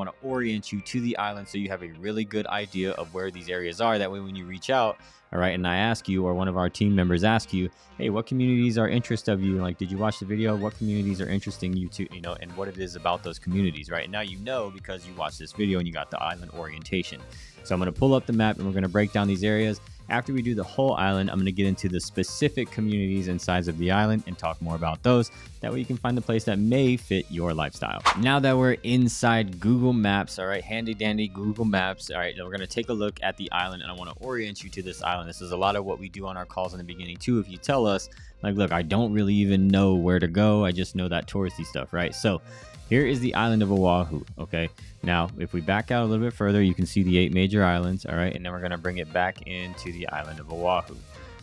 want to orient you to the island so you have a really good idea of where these areas are. That way when you reach out, all right, and I ask you, or one of our team members ask you, hey, what communities are interest of you? Like, did you watch the video? What communities are interesting you to, and what it is about those communities, right? And now you know because you watched this video and you got the island orientation. So I'm going to pull up the map and we're going to break down these areas. After we do the whole island, I'm going to get into the specific communities and sides of the island and talk more about those. That way you can find the place that may fit your lifestyle. Now that we're inside Google Maps, all right, handy dandy Google Maps, all right, we're going to take a look at the island and I want to orient you to this island. This is a lot of what we do on our calls in the beginning too. If you tell us, like, look, I don't really even know where to go. I just know that touristy stuff, right? So here is the island of Oahu, okay? Now, if we back out a little bit further, you can see the 8 major islands, all right? And then we're going to bring it back into the island of Oahu, all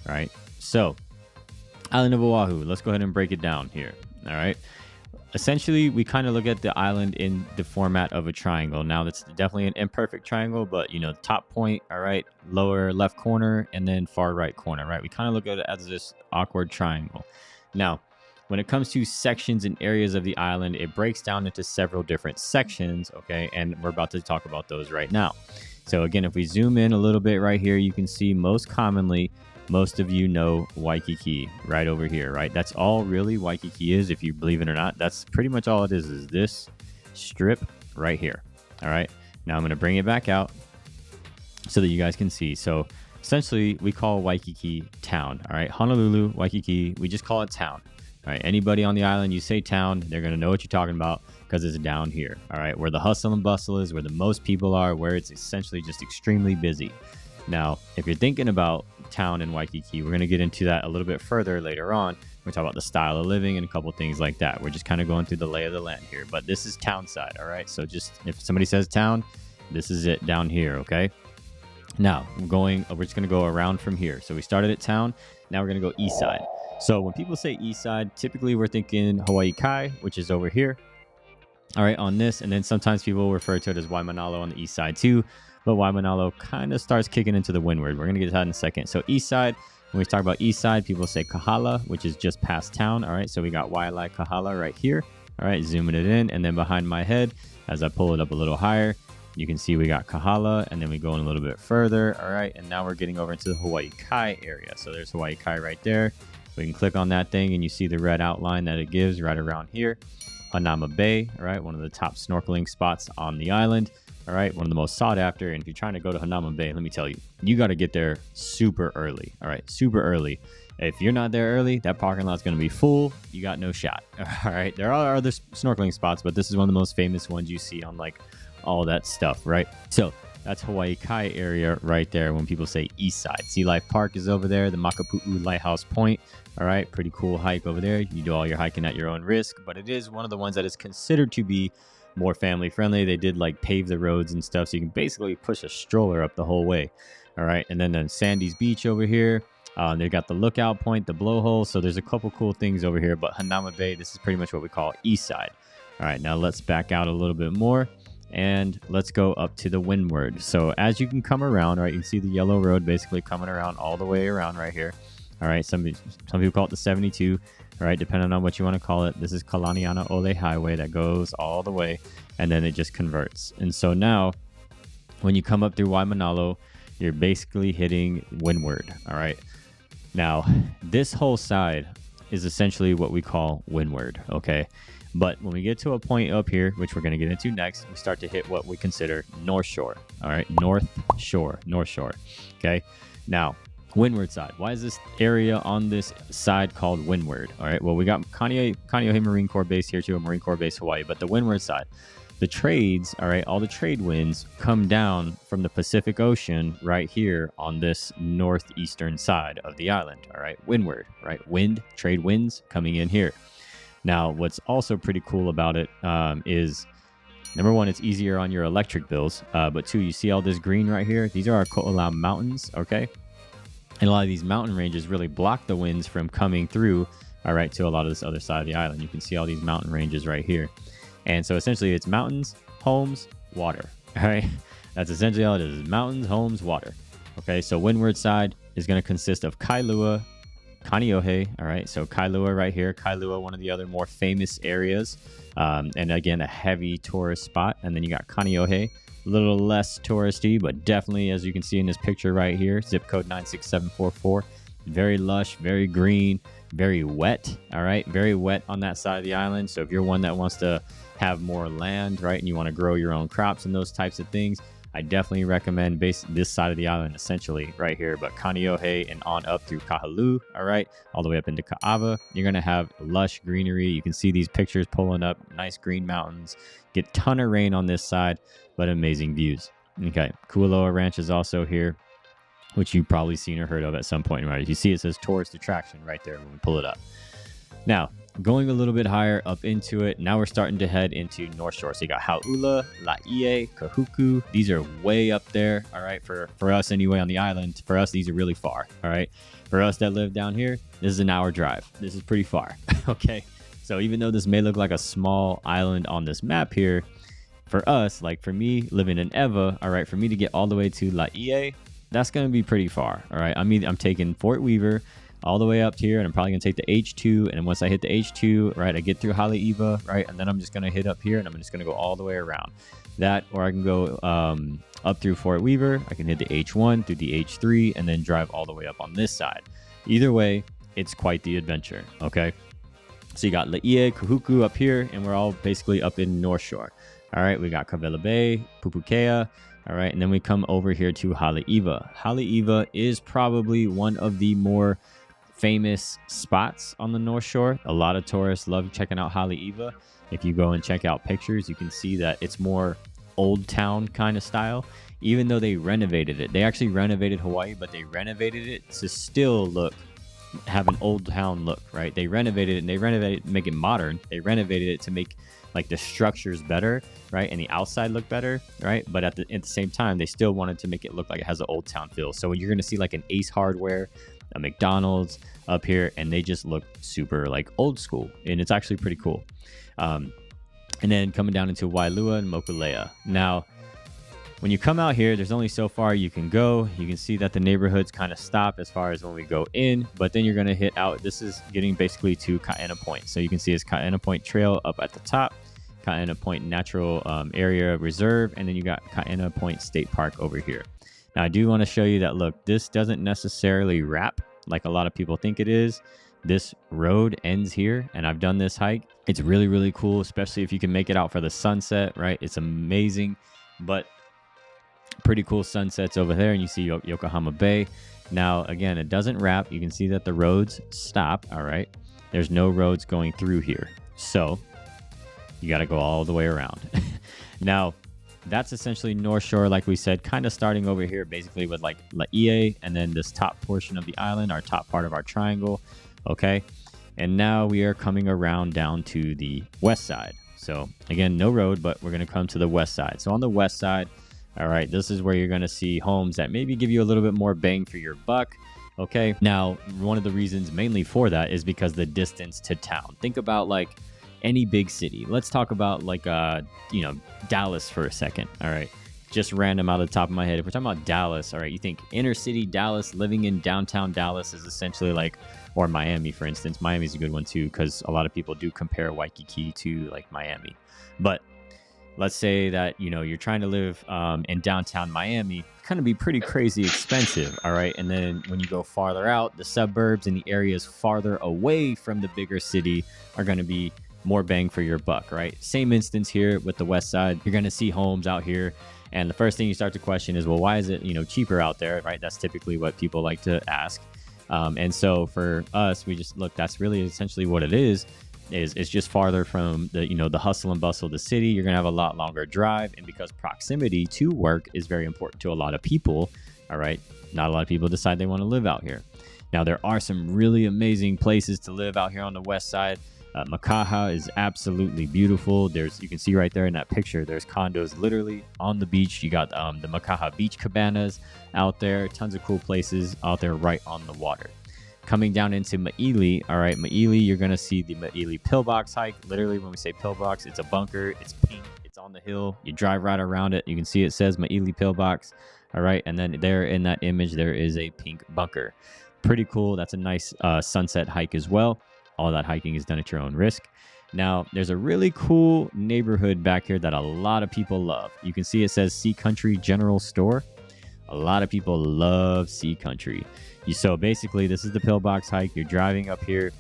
right? So, island of Oahu, let's go ahead and break it down here, all right? Essentially, we kind of look at the island in the format of a triangle. Now, that's definitely an imperfect triangle, but, top point, all right, lower left corner, and then far right corner, right? We kind of look at it as this awkward triangle. Now, when it comes to sections and areas of the island, it breaks down into several different sections, okay? And we're about to talk about those right now. So again, if we zoom in a little bit right here, you can see most commonly, most of you know Waikiki right over here, right? That's all really Waikiki is, if you believe it or not. That's pretty much all it is this strip right here, all right? Now I'm going to bring it back out so that you guys can see. So essentially, we call Waikiki town, all right? Honolulu, Waikiki, we just call it town. All right, anybody on the island, you say town, they're going to know what you're talking about because it's down here, all right, where the hustle and bustle is, where the most people are, where it's essentially just extremely busy. Now, if you're thinking about town in Waikiki, we're going to get into that a little bit further later on. We're talking about the style of living and a couple things like that. We're just kind of going through the lay of the land here, but this is town side, all right? So just if somebody says town, this is it down here, okay? Now, we're just going to go around from here. So we started at town. Now we're going to go east side. So when people say east side, typically we're thinking Hawaii Kai, which is over here. All right, on this. And then sometimes people refer to it as Waimanalo on the east side too. But Waimanalo kind of starts kicking into the windward. We're going to get to that in a second. So east side, when we talk about east side, people say Kahala, which is just past town. All right, so we got Wailai Kahala right here. All right, zooming it in. And then behind my head, as I pull it up a little higher, you can see we got Kahala, and then we go in a little bit further. All right, and now we're getting over into the Hawaii Kai area. So there's Hawaii Kai right there. We can click on that thing and you see the red outline that it gives right around here. Hanauma Bay, all right, one of the top snorkeling spots on the island, all right, one of the most sought after. And if you're trying to go to Hanauma Bay, let me tell you, you got to get there super early, all right, super early. If you're not there early, that parking lot's going to be full. You got no shot, all right? There are other snorkeling spots, but this is one of the most famous ones you see on like all that stuff, right? So that's Hawaii Kai area right there when people say east side. Sea Life Park is over there, the MAKAPU'U Lighthouse Point. All right, pretty cool hike over there. You do all your hiking at your own risk, but it is one of the ones that is considered to be more family friendly. They did like pave the roads and stuff, so you can basically push a stroller up the whole way. All right, and then Sandy's Beach over here. They got the lookout point, the blowhole. So there's a couple cool things over here, but Hanauma Bay, this is pretty much what we call east side. All right, now let's back out a little bit more. And let's go up to the windward. So as you can come around, right, you can see the yellow road basically coming around all the way around right here. All right, some people call it the 72, all right, depending on what you want to call it. This is Kalaniana Ole Highway that goes all the way, and then it just converts. And so now, when you come up through Waimanalo, you're basically hitting windward, all right? Now, this whole side is essentially what we call windward, okay? But when we get to a point up here, which we're going to get into next, we start to hit what we consider North Shore. All right, North Shore. Okay, now windward side. Why is this area on this side called windward? All right, well, we got Kaneohe Marine Corps Base here too, a Marine Corps Base Hawaii, but the windward side, the trades, all right, all the trade winds come down from the Pacific Ocean right here on this northeastern side of the island. All right, windward, right, trade winds coming in here. Now, what's also pretty cool about it is, number one, it's easier on your electric bills. But two, you see all this green right here? These are our Ko'olau Mountains, okay? And a lot of these mountain ranges really block the winds from coming through, all right, to a lot of this other side of the island. You can see all these mountain ranges right here. And so essentially it's mountains, homes, water, all right? That's essentially all it is, mountains, homes, water. Okay, so windward side is going to consist of Kailua, Kaneohe. All right, so Kailua right here. Kailua, one of the other more famous areas, and again, a heavy tourist spot. And then you got Kaneohe, a little less touristy, but definitely, as you can see in this picture right here, zip code 96744. Very lush, very green, very wet. All right, very wet on that side of the island. So if you're one that wants to have more land, right, and you want to grow your own crops and those types of things, I definitely recommend this side of the island, essentially right here. But Kaneohe and on up through Kahaluu, all right, all the way up into Ka'ava, you're gonna have lush greenery. You can see these pictures pulling up, nice green mountains. Get ton of rain on this side, but amazing views. Okay, Kualoa Ranch is also here, which you've probably seen or heard of at some point, right? You see it says tourist attraction right there when we pull it up. Now, going a little bit higher up into it, now we're starting to head into North Shore. So you got Hau'ula, Laie, Kahuku. These are way up there, all right, for us anyway on the island. For us, these are really far, all right? For us that live down here, this is an hour drive. This is pretty far, okay? So even though this may look like a small island on this map here, for us, like for me living in Eva, all right, for me to get all the way to Laie, that's going to be pretty far, all right? I'm taking Fort Weaver all the way up here, and I'm probably gonna take the H2, and once I hit the H2, right, I get through Haleiwa, right, and then I'm just gonna hit up here, and I'm just gonna go all the way around that, or I can go up through Fort Weaver. I can hit the H1 through the H3 and then drive all the way up on this side. Either way, it's quite the adventure. Okay, so you got Laie, Kahuku up here, and we're all basically up in North Shore. All right, we got Kawela Bay, Pupukea. All right, and then we come over here to Haleiwa. Haleiwa is probably one of the more famous spots on the North Shore. A lot of tourists love checking out Haleiwa. If you go and check out pictures, you can see that it's more old town kind of style, even though they renovated it. They actually renovated Hawaii, but they renovated it to still have an old town look, right? They renovated it, and they renovated it to make it modern. They renovated it to make like the structures better, right, and the outside look better, right? But at the same time, they still wanted to make it look like it has an old town feel. So you're going to see like an Ace Hardware, a McDonald's up here, and they just look super like old school, and it's actually pretty cool. And then coming down into Wailua and Mokulea. Now, when you come out here, there's only so far you can go. You can see that the neighborhoods kind of stop as far as when we go in, but then you're going to hit out. This is getting basically to Kaena Point. So you can see it's Kaena Point Trail up at the top, Kaena Point Natural Area Reserve, and then you got Kaena Point State Park over here. Now, I do want to show you that, look, this doesn't necessarily wrap like a lot of people think it is. This road ends here, and I've done this hike. It's really, really cool, especially if you can make it out for the sunset, right? It's amazing, but pretty cool sunsets over there, and you see Yokohama Bay. Now, again, it doesn't wrap. You can see that the roads stop, all right? There's no roads going through here, so you got to go all the way around. Now, that's essentially North Shore, like we said, kind of starting over here basically with like Laie, and then this top portion of the island, our top part of our triangle, okay? And now we are coming around down to the west side. So again, no road, but we're going to come to the west side. So on the west side, all right, this is where you're going to see homes that maybe give you a little bit more bang for your buck. Okay, now one of the reasons mainly for that is because the distance to town. Think about like any big city. Let's talk about like Dallas for a second. All right, just random out of the top of my head. If we're talking about Dallas, all right, you think inner city Dallas, living in downtown Dallas is essentially like, or Miami, for instance. Miami's a good one too, because a lot of people do compare Waikiki to like Miami. But let's say that, you're trying to live in downtown Miami, kind of be pretty crazy expensive, all right? And then when you go farther out, the suburbs and the areas farther away from the bigger city are going to be more bang for your buck, right? Same instance here with the west side. You're going to see homes out here, and the first thing you start to question is, well, why is it, cheaper out there, right? That's typically what people like to ask. And so for us, we just look, that's really essentially what it is it's just farther from the the hustle and bustle of the city. You're gonna have a lot longer drive, and because proximity to work is very important to a lot of people, all right, not a lot of people decide they want to live out here. Now, there are some really amazing places to live out here on the west side. Makaha is absolutely beautiful. You can see right there in that picture, there's condos literally on the beach. You got the Makaha beach cabanas out there, tons of cool places out there right on the water. Coming down into Maili, all right, Maili, you're going to see the Maili pillbox hike. Literally, when we say pillbox, it's a bunker. It's pink. It's on the hill. You drive right around it. You can see it says Maili pillbox, all right? And then there in that image, there is a pink bunker. pretty cool. That's a nice sunset hike as well. All that hiking is done at your own risk. Now, there's a really cool neighborhood back here that a lot of people love. You can see it says Sea Country General Store. A lot of people love Sea Country. So basically, this is the pillbox hike. You're driving up here,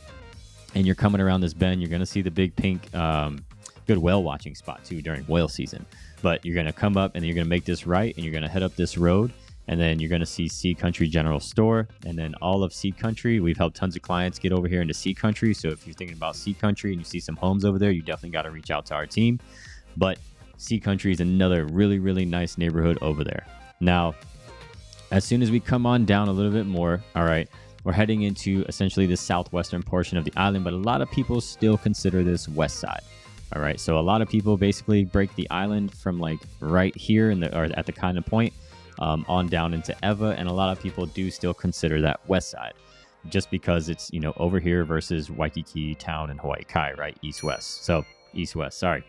and you're coming around this bend. You're going to see the big pink, good whale watching spot, too, during whale season. But you're going to come up, and you're going to make this right, and you're going to head up this road. And then you're going to see Sea Country General Store. And then all of Sea Country, we've helped tons of clients get over here into Sea Country. So if you're thinking about Sea Country and you see some homes over there, you definitely got to reach out to our team. But Sea Country is another really, really nice neighborhood over there. Now, as soon as we come on down a little bit more, all right, we're heading into essentially the southwestern portion of the island. But a lot of people still consider this west side. All right, so a lot of people basically break the island from like right here or at the kind of point on down into Ewa, and a lot of people do still consider that west side, just because it's, you know, over here versus Waikiki town and Hawaii Kai, right? East-west. So east-west, sorry.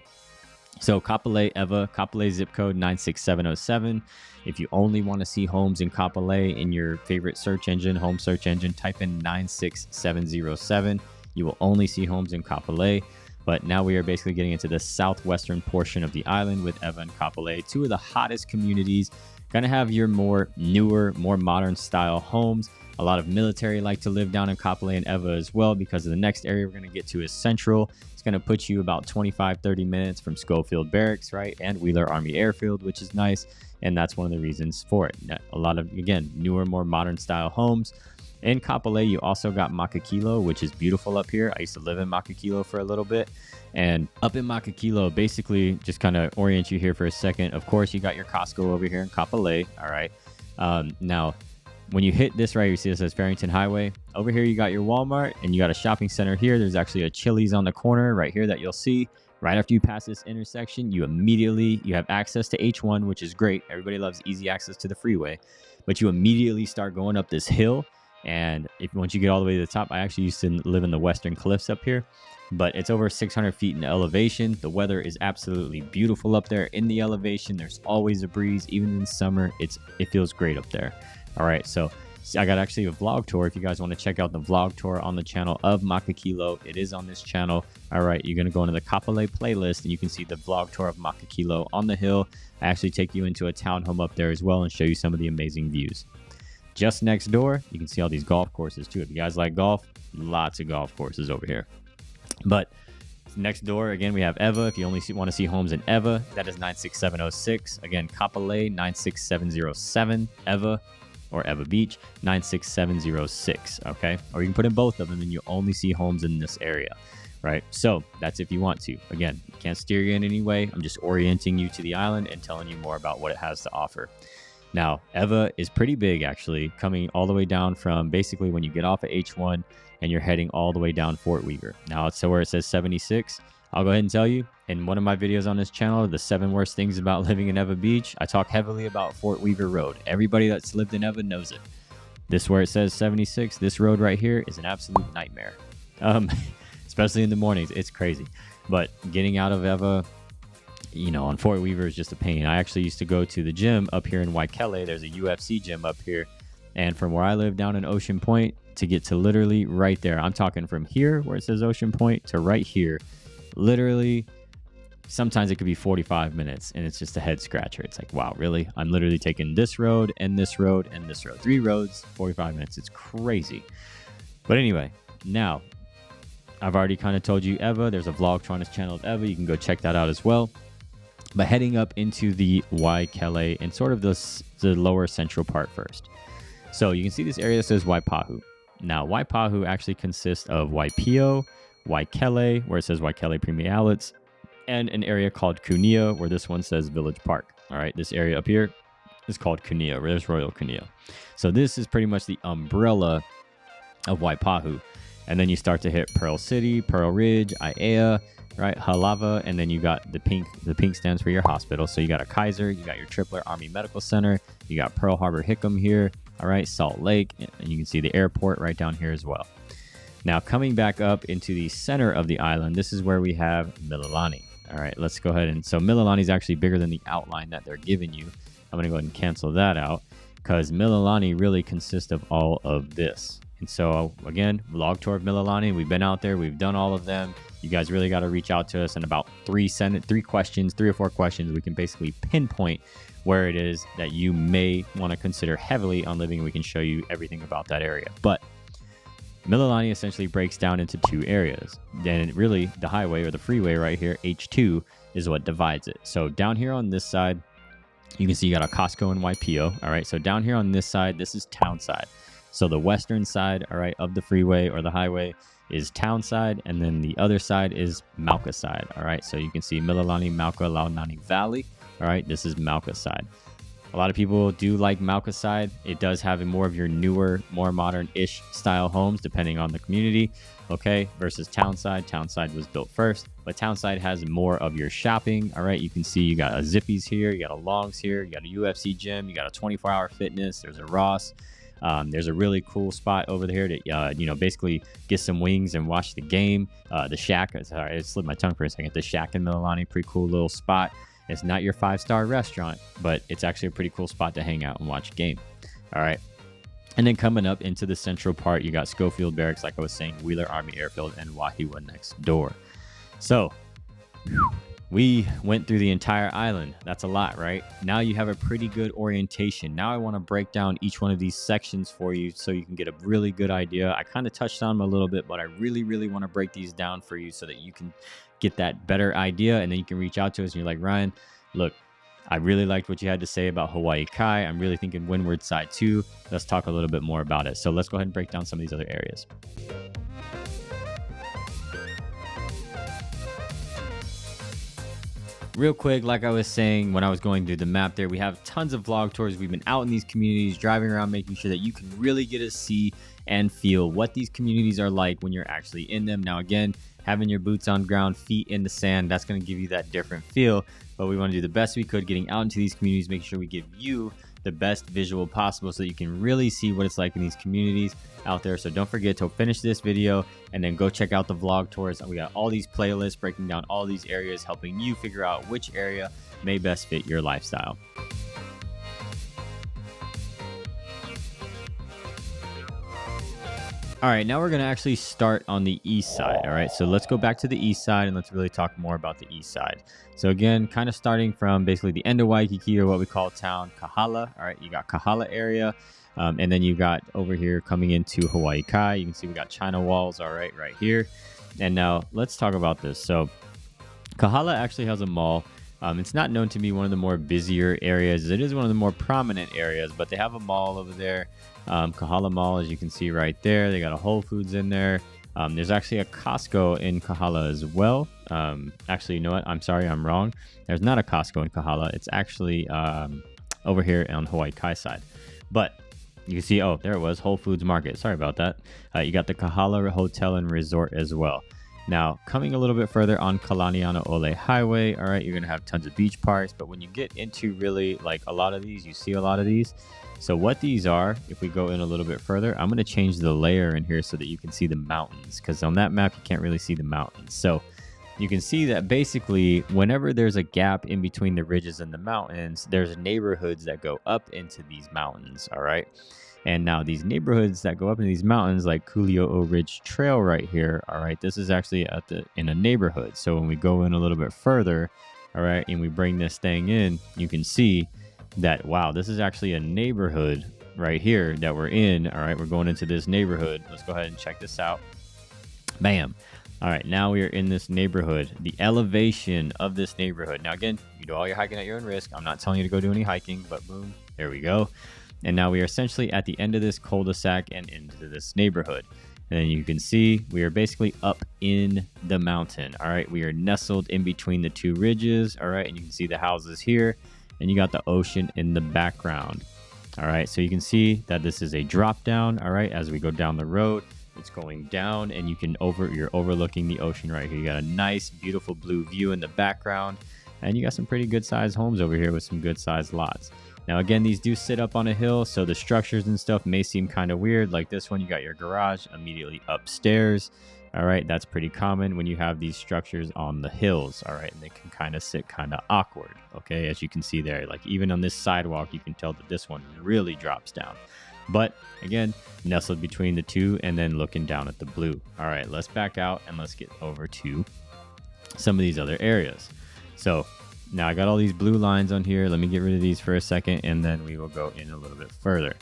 So Kapolei, Ewa, Kapolei zip code 96707. If you only want to see homes in Kapolei in your favorite search engine, home search engine, type in 96707. You will only see homes in Kapolei. But now we are basically getting into the southwestern portion of the island with Ewa and Kapolei, two of the hottest communities. Going to have your more newer, more modern style homes. A lot of military like to live down in Kapolei and Ewa as well, because of the next area we're going to get to is Central. It's going to put you about 25-30 minutes from Schofield Barracks, right? And Wheeler Army Airfield, which is nice. And that's one of the reasons for it. A lot of, again, newer, more modern style homes. In Kapolei, you also got MAKAPU'U, which is beautiful up here. I used to live in MAKAPU'U for a little bit. And up in MAKAPU'U, basically, just kind of orient you here for a second. Of course, you got your Costco over here in Kapolei, all right? Now, when you hit this right, you see this as Farrington Highway. Over here, you got your Walmart, and you got a shopping center here. There's actually a Chili's on the corner right here that you'll see. Right after you pass this intersection, you have access to H1, which is great. Everybody loves easy access to the freeway. But you immediately start going up this hill. And once you get all the way to the top, I actually used to live in the Western Cliffs up here, but it's over 600 feet in elevation. The weather is absolutely beautiful up there in the elevation. There's always a breeze, even in summer. It feels great up there. All right, so I got actually a vlog tour. If you guys want to check out the vlog tour on the channel of MAKAPU'U, it is on this channel. All right, you're going to go into the Kapolei playlist, and you can see the vlog tour of MAKAPU'U on the hill. I actually take you into a townhome up there as well and show you some of the amazing views. Just next door, you can see all these golf courses too. If you guys like golf, lots of golf courses over here. But next door, again, we have Ewa. If you only want to see homes in Ewa, that is 96706. Again, Kapolei 96707, Ewa or Ewa Beach 96706. Okay, or you can put in both of them, and you only see homes in this area, right? So that's if you want to. Again, can't steer you in any way. I'm just orienting you to the island and telling you more about what it has to offer. Now, Ewa is pretty big, actually, coming all the way down from basically when you get off at H1 and you're heading all the way down Fort Weaver. Now, it's where it says 76. I'll go ahead and tell you, in one of my videos on this channel, the 7 worst things about living in Ewa Beach, I talk heavily about Fort Weaver Road. Everybody that's lived in Ewa knows it. This where it says 76, this road right here is an absolute nightmare. Especially in the mornings, it's crazy. But getting out of Ewa, you know, on Fort Weaver is just a pain. I actually used to go to the gym up here in Waikele. There's a UFC gym up here. And from where I live down in Ocean Point to get to literally right there, I'm talking from here where it says Ocean Point to right here, literally, sometimes it could be 45 minutes, and it's just a head scratcher. It's like, wow, really? I'm literally taking this road and this road and this road. 3 roads, 45 minutes. It's crazy. But anyway, now, I've already kind of told you Ewa. There's a vlog on this channel of Ewa. You can go check that out as well. But heading up into the Waikele and sort of the lower central part first. So you can see this area that says Waipahu. Now, Waipahu actually consists of Waipio, Waikele, where it says Waikele Premium Outlets, and an area called Kunia, where this one says Village Park. All right, this area up here is called Kunia, where there's Royal Kunia. So this is pretty much the umbrella of Waipahu. And then you start to hit Pearl City, Pearl Ridge, Aiea, right, Halava, and then you got the pink. The pink stands for your hospital. So you got a Kaiser, you got your Tripler Army Medical Center, you got Pearl Harbor Hickam here, all right, Salt Lake, and you can see the airport right down here as well. Now, coming back up into the center of the island, this is where we have Mililani. All right, let's go ahead and, so Mililani is actually bigger than the outline that they're giving you. I'm going to go ahead and cancel that out because Mililani really consists of all of this. And so again, vlog tour of Mililani. We've been out there. We've done all of them. You guys really got to reach out to us in about 3 or 4 questions. We can basically pinpoint where it is that you may want to consider heavily on living. We can show you everything about that area. But Mililani essentially breaks down into 2 areas. Then really the highway or the freeway right here, H2, is what divides it. So down here on this side, you can see you got a Costco and Waipio. All right. So down here on this side, this is town side. So the western side, all right, of the freeway or the highway is town side, and then the other side is Mauka side. All right. So you can see Mililani, Mauka, Launani Valley. All right. This is Mauka side. A lot of people do like Mauka side. It does have more of your newer, more modern-ish style homes, depending on the community, okay, versus Townside. Townside was built first, but Townside has more of your shopping, all right? You can see you got a Zippy's here, you got a Long's here, you got a UFC gym, you got a 24-hour fitness, there's a Ross. There's a really cool spot over there to, basically get some wings and watch the game. The Shack, sorry, it slipped my tongue for a second. The Shack in Mililani, pretty cool little spot. It's not your 5-star restaurant, but it's actually a pretty cool spot to hang out and watch a game. All right. And then coming up into the central part, you got Schofield Barracks, like I was saying, Wheeler Army Airfield, and Wahiawa next door. So we went through the entire island. That's a lot, right? Now you have a pretty good orientation. Now I want to break down each one of these sections for you so you can get a really good idea. I kind of touched on them a little bit, but I really, really want to break these down for you so that you can get that better idea, and then you can reach out to us and you're like, Ryan, look, I really liked what you had to say about Hawaii Kai. I'm really thinking Windward side too. Let's talk a little bit more about it. So let's go ahead and break down some of these other areas. Real quick, like I was saying when I was going through the map there, we have tons of vlog tours. We've been out in these communities, driving around, making sure that you can really get to see and feel what these communities are like when you're actually in them. Now, again, having your boots on ground, feet in the sand, that's going to give you that different feel. But we want to do the best we could getting out into these communities, making sure we give you the best visual possible so that you can really see what it's like in these communities out there. So don't forget to finish this video and then go check out the vlog tours. We got all these playlists breaking down all these areas, helping you figure out which area may best fit your lifestyle. All right, now we're going to actually start on the east side. All right, so let's go back to the east side and let's really talk more about the east side. So again, kind of starting from basically the end of Waikiki, or what we call town Kahala. All right, you got Kahala area, and then you got over here coming into Hawaii Kai. You can see we got China walls, all right here. And now let's talk about this. So Kahala actually has a mall. It's not known to be one of the more busier areas. It is one of the more prominent areas, but they have a mall over there. Kahala Mall, as you can see right there. They got a Whole Foods in there. There's actually a Costco in Kahala as well. Actually, you know what? I'm sorry, I'm wrong. There's not a Costco in Kahala. It's actually over here on Hawaii Kai side. But you can see, oh, there it was, Whole Foods Market. Sorry about that. You got the Kahala Hotel and Resort as well. Now, coming a little bit further on Kalaniana Ole Highway, all right, you're going to have tons of beach parks. But when you get into really like a lot of these, you see a lot of these. So what these are, if we go in a little bit further, I'm going to change the layer in here so that you can see the mountains, because on that map, you can't really see the mountains. So you can see that basically whenever there's a gap in between the ridges and the mountains, there's neighborhoods that go up into these mountains. All right. And now these neighborhoods that go up in these mountains, like Kuli'o'o Ridge Trail right here. All right. This is actually in a neighborhood. So when we go in a little bit further, all right, and we bring this thing in, you can see that, wow, this is actually a neighborhood right here that we're in. All right, we're going into this neighborhood. Let's go ahead and check this out. Bam. All right, now we are in this neighborhood. The elevation of this neighborhood. Now, again, you do all your hiking at your own risk. I'm not telling you to go do any hiking, but boom, there we go. And now we are essentially at the end of this cul-de-sac and into this neighborhood. And you can see we are basically up in the mountain. All right, we are nestled in between the 2 ridges. All right, and you can see the houses here. And you got the ocean in the background. All right, so you can see that this is a drop down. All right, as we go down the road, it's going down, and you're overlooking the ocean right here. You got a nice, beautiful blue view in the background, and you got some pretty good sized homes over here with some good sized lots. Now, again, these do sit up on a hill, so the structures and stuff may seem kind of weird. Like this one, you got your garage immediately upstairs. All right, that's pretty common when you have these structures on the hills. All right, and they can kind of sit kind of awkward. Okay, as you can see there, like even on this sidewalk, you can tell that this one really drops down. But again, nestled between the two and then looking down at the blue. All right, let's back out and let's get over to some of these other areas. So now I got all these blue lines on here. Let me get rid of these for a second, and then we will go in a little bit further.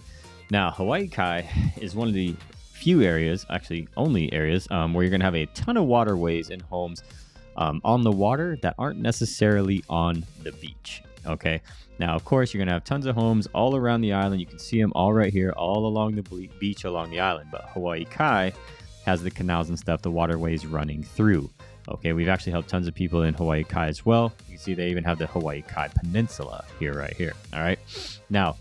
Now, Hawaii Kai is one of the few areas, actually only areas, where you're going to have a ton of waterways and homes on the water that aren't necessarily on the beach. Okay. Now, of course, you're going to have tons of homes all around the island. You can see them all right here, all along the beach along the island. But Hawaii Kai has the canals and stuff, the waterways running through. Okay, we've actually helped tons of people in Hawaii Kai as well. You can see they even have the Hawaii Kai Peninsula right here. All right. Now,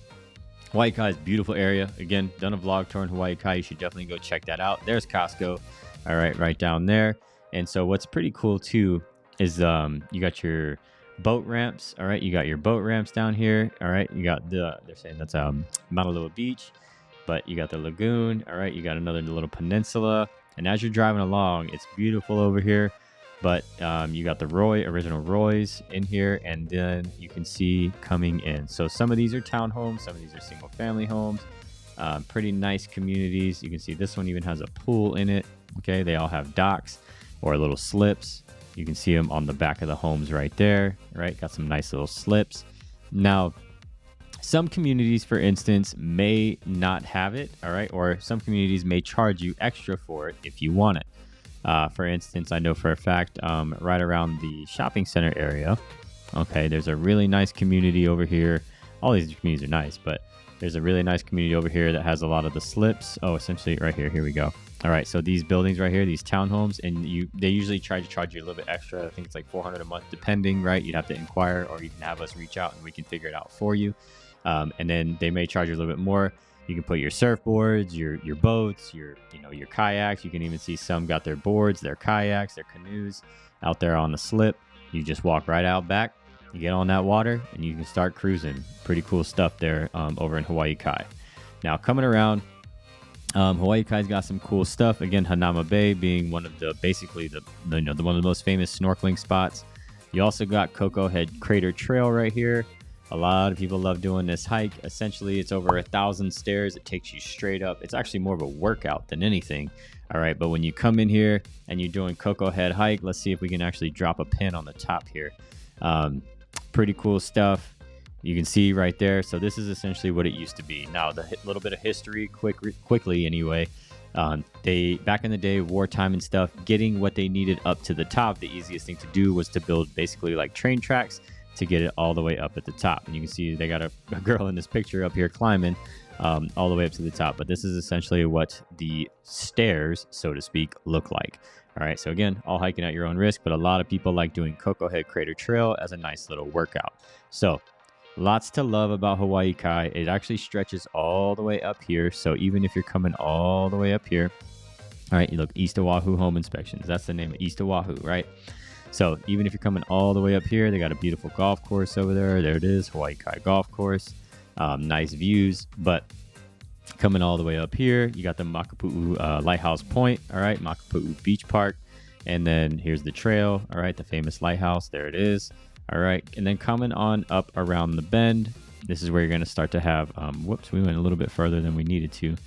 Hawaii Kai is a beautiful area. Again, done a vlog tour in Hawaii Kai. You should definitely go check that out. There's Costco. All right, right down there. And so what's pretty cool too is you got your boat ramps. All right, you got your boat ramps down here. All right, you got they're saying that's Maunalua Beach, but you got the lagoon. All right, you got another little peninsula. And as you're driving along, it's beautiful over here. But you got the original Roys in here, and then you can see coming in. So some of these are townhomes, some of these are single family homes. Pretty nice communities. You can see this one even has a pool in it. Okay, they all have docks or little slips. You can see them on the back of the homes right there. Right, got some nice little slips. Now, some communities, for instance, may not have it. All right, or some communities may charge you extra for it if you want it. For instance, I know for a fact, right around the shopping center area, okay, there's a really nice community over here. All these communities are nice, but there's a really nice community over here that has a lot of the slips. Oh, essentially right here. Here we go. All right, so these buildings right here, these townhomes, and they usually try to charge you a little bit extra. I think it's like $400 a month, depending, right? You'd have to inquire, or you can have us reach out and we can figure it out for you. And then they may charge you a little bit more. You can put your surfboards, your boats, your kayaks. You can even see some got their boards, their kayaks, their canoes out there on the slip. You just walk right out back. You get on that water and you can start cruising. Pretty cool stuff there over in Hawaii Kai. Now coming around, Hawaii Kai's got some cool stuff. Again, Hanauma Bay being one of the one of the most famous snorkeling spots. You also got Coco Head Crater Trail right here. A lot of people love doing this hike. Essentially, it's over 1,000 stairs. It takes you straight up. It's actually more of a workout than anything. All right, but when you come in here and you're doing Coco Head hike, let's see if we can actually drop a pin on the top here. Pretty cool stuff. You can see right there. So this is essentially what it used to be. Now, the little bit of history, quickly anyway. They back in the day, wartime and stuff, getting what they needed up to the top, the easiest thing to do was to build basically like train tracks to get it all the way up at the top. And you can see they got a girl in this picture up here climbing all the way up to the top. But this is essentially what the stairs, so to speak, look like. All right, so again, all hiking at your own risk, but a lot of people like doing Coco Head Crater Trail as a nice little workout. So lots to love about Hawaii Kai. It actually stretches all the way up here. So even if you're coming all the way up here, all right, you look, East Oahu Home Inspections. That's the name of East Oahu, right? So even if you're coming all the way up here, they got a beautiful golf course over there. There it is, Hawaii Kai Golf Course. Nice views. But coming all the way up here, you got the MAKAPU'U Lighthouse Point. All right, MAKAPU'U Beach Park. And then here's the trail. All right, the famous lighthouse. There it is. All right, and then coming on up around the bend, this is where you're going to start to have, whoops, we went a little bit further than we needed to.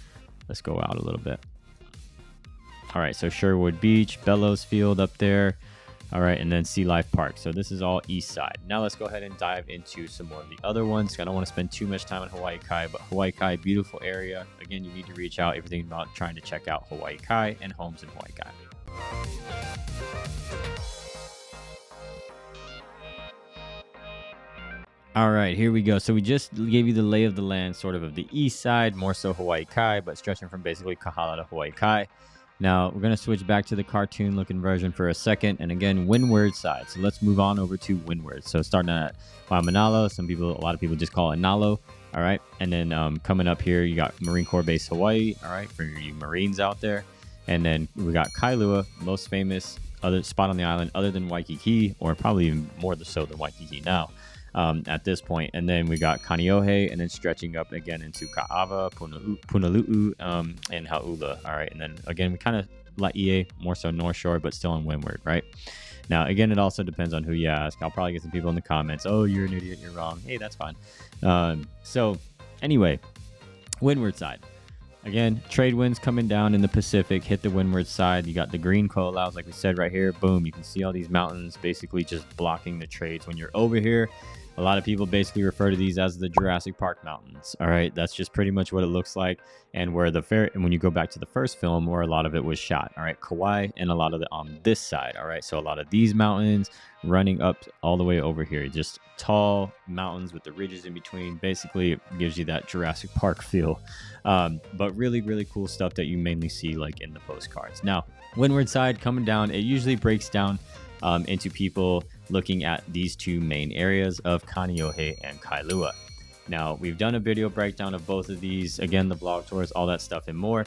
Let's go out a little bit. All right, so Sherwood Beach, Bellows Field up there. All right, and then Sea Life Park. So this is all east side. Now let's go ahead and dive into some more of the other ones. I don't want to spend too much time on Hawaii Kai, but Hawaii Kai, beautiful area. Again, you need to reach out if you're thinking about trying to check out Hawaii Kai and homes in Hawaii Kai. All right, here we go. So we just gave you the lay of the land, sort of the east side, more so Hawaii Kai, but stretching from basically Kahala to Hawaii Kai. Now, we're going to switch back to the cartoon-looking version for a second, and again, windward side. So let's move on over to windward. So starting at Waimanalo, a lot of people just call it Nalo, all right? And then coming up here, you got Marine Corps Base Hawaii, all right, for you Marines out there. And then we got Kailua, most famous other spot on the island other than Waikiki, or probably even more so than Waikiki now. At this point, and then we got Kaneohe, and then stretching up again into Ka'ava, Punalu'u, and Hau'ula. All right, and then again we kind of Laie, more so North Shore, but still on windward, right? Now again, it also depends on who you ask. I'll probably get some people in the comments, oh, you're an idiot, you're wrong. Hey, that's fine. So anyway, windward side. Again, trade winds coming down in the Pacific, hit the windward side. You got the green coalouts, like we said right here. Boom, you can see all these mountains basically just blocking the trades. When you're over here, a lot of people basically refer to these as the Jurassic Park Mountains. All right, that's just pretty much what it looks like. And where and when you go back to the first film, where a lot of it was shot. All right, Kauai, and a lot of it on this side. All right, so a lot of these mountains running up all the way over here, just tall mountains with the ridges in between. Basically, it gives you that Jurassic Park feel. But really, really cool stuff that you mainly see like in the postcards. Now, windward side coming down, it usually breaks down into people looking at these two main areas of Kaneohe and Kailua. Now, we've done a video breakdown of both of these, again, the blog tours, all that stuff and more,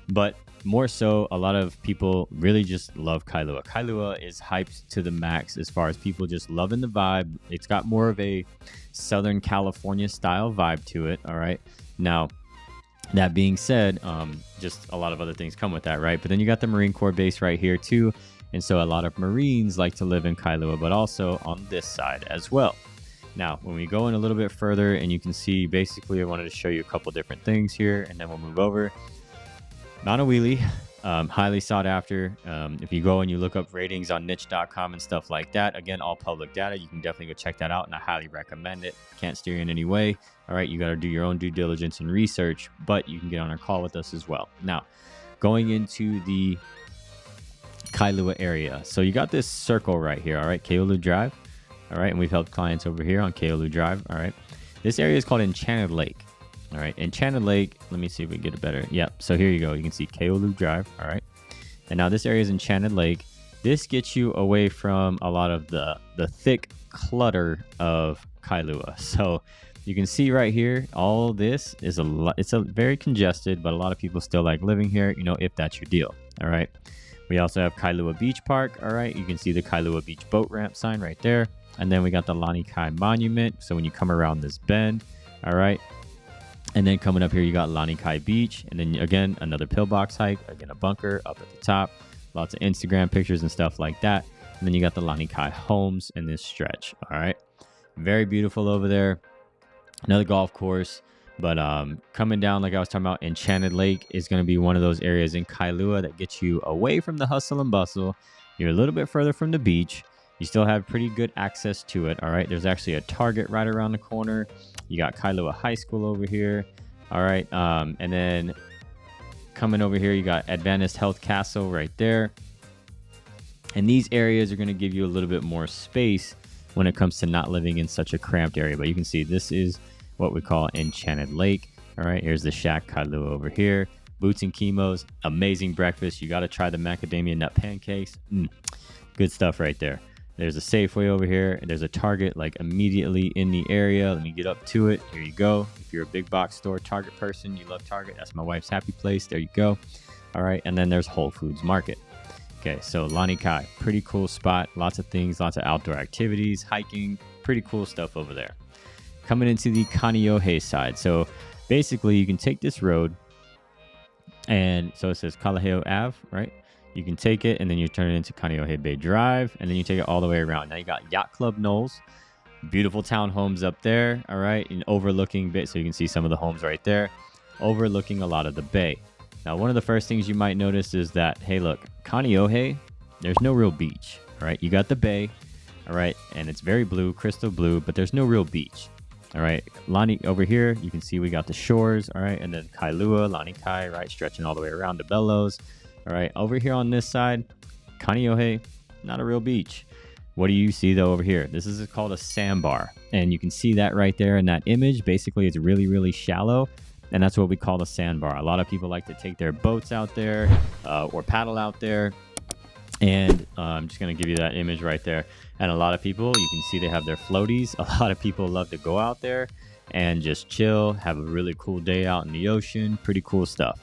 but more so, a lot of people really just love Kailua. Kailua is hyped to the max as far as people just loving the vibe. It's got more of a Southern California style vibe to it, all right? Now, that being said, just a lot of other things come with that, right? But then you got the Marine Corps base right here too. And so a lot of Marines like to live in Kailua, but also on this side as well. Now, when we go in a little bit further, and you can see, basically, I wanted to show you a couple different things here, and then we'll move over. Maunawili, highly sought after. If you go and you look up ratings on niche.com and stuff like that, again, all public data, you can definitely go check that out, and I highly recommend it. Can't steer you in any way. All right, you got to do your own due diligence and research, but you can get on our call with us as well. Now, going into the Kailua area. So you got this circle right here, all right, Keolu Drive. All right, and we've helped clients over here on Keolu Drive. All right, this area is called Enchanted Lake. All right, Enchanted Lake. Let me see if we can get it better. Yep, so here you go. You can see Keolu Drive. All right, and now this area is Enchanted Lake. This gets you away from a lot of the thick clutter of Kailua. So you can see right here, all this is a lot. It's a very congested, but a lot of people still like living here, you know, if that's your deal. All right. We also have Kailua Beach Park. All right. You can see the Kailua Beach boat ramp sign right there. And then we got the Lani Kai Monument. So when you come around this bend, all right. And then coming up here, you got Lani Kai Beach. And then again, another pillbox hike, again, a bunker up at the top. Lots of Instagram pictures and stuff like that. And then you got the Lani Kai homes in this stretch. All right. Very beautiful over there. Another golf course. But coming down, like I was talking about, Enchanted Lake is going to be one of those areas in Kailua that gets you away from the hustle and bustle. You're a little bit further from the beach. You still have pretty good access to it. All right. There's actually a Target right around the corner. You got Kailua High School over here. All right. And then coming over here, you got Adventist Health Castle right there. And these areas are going to give you a little bit more space when it comes to not living in such a cramped area. But you can see this is what we call Enchanted Lake. All right, here's the Shack Kailua over here. Boots and Chemos, amazing breakfast. You got to try the macadamia nut pancakes. Good stuff right there. There's a Safeway over here. And there's a Target like immediately in the area. Let me get up to it. Here you go. If you're a big box store Target person, you love Target. That's my wife's happy place. There you go. All right, and then there's Whole Foods Market. Okay, so Lani Kai, pretty cool spot. Lots of things, lots of outdoor activities, hiking, pretty cool stuff over there. Coming into the Kaneohe side. So basically you can take this road, and so it says Kalaheo Ave, right? You can take it and then you turn it into Kaneohe Bay Drive, and then you take it all the way around. Now you got Yacht Club Knolls, beautiful townhomes up there, all right, and overlooking so you can see some of the homes right there, overlooking a lot of the bay. Now, one of the first things you might notice is that, hey, look, Kaneohe, there's no real beach, all right? You got the bay, all right, and it's very blue, crystal blue, but there's no real beach. All right, Lani over here, you can see we got the shores, all right, and then Kailua, Lani Kai, right, stretching all the way around to Bellows. All right, over here on this side, Kaneohe, not a real beach. What do you see though over here? This is called a sandbar, and you can see that right there in that image. Basically, it's really, really shallow, and that's what we call a sandbar. A lot of people like to take their boats out there or paddle out there. And I'm just going to give you that image right there. And a lot of people, you can see they have their floaties. A lot of people love to go out there and just chill, have a really cool day out in the ocean. Pretty cool stuff.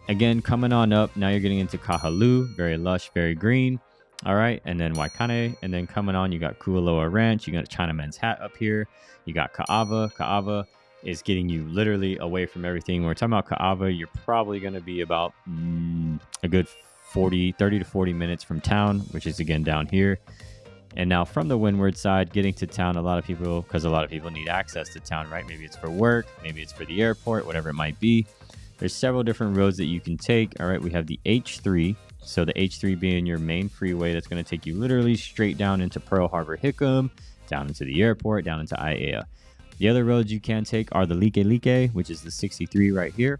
Again, coming on up, now you're getting into Kahalu, very lush, very green. All right, and then Waikane, and then coming on, you got Kualoa Ranch. You got Chinaman's Hat up here. You got Ka'ava. Ka'ava is getting you literally away from everything. When we're talking about Ka'ava, you're probably going to be about a good 30 to 40 minutes from town, which is again down here. And now from the windward side, getting to town, because a lot of people need access to town, right? Maybe it's for work, maybe it's for the airport, whatever it might be. There's several different roads that you can take. All right, we have the H3. So the H3 being your main freeway that's going to take you literally straight down into Pearl Harbor Hickam, down into the airport, down into Aiea. The other roads you can take are the Like, which is the 63 right here.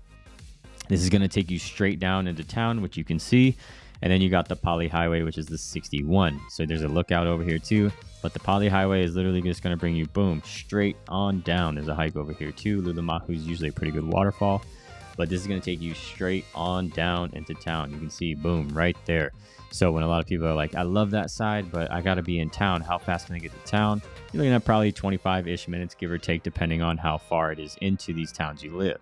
This is going to take you straight down into town, which you can see. And then you got the Poly Highway, which is the 61. So there's a lookout over here too. But the Poly Highway is literally just going to bring you, boom, straight on down. There's a hike over here too. Lulumahu is usually a pretty good waterfall. But this is going to take you straight on down into town. You can see, boom, right there. So when a lot of people are like, I love that side, but I got to be in town. How fast can I get to town? You're looking at probably 25-ish minutes, give or take, depending on how far it is into these towns you live.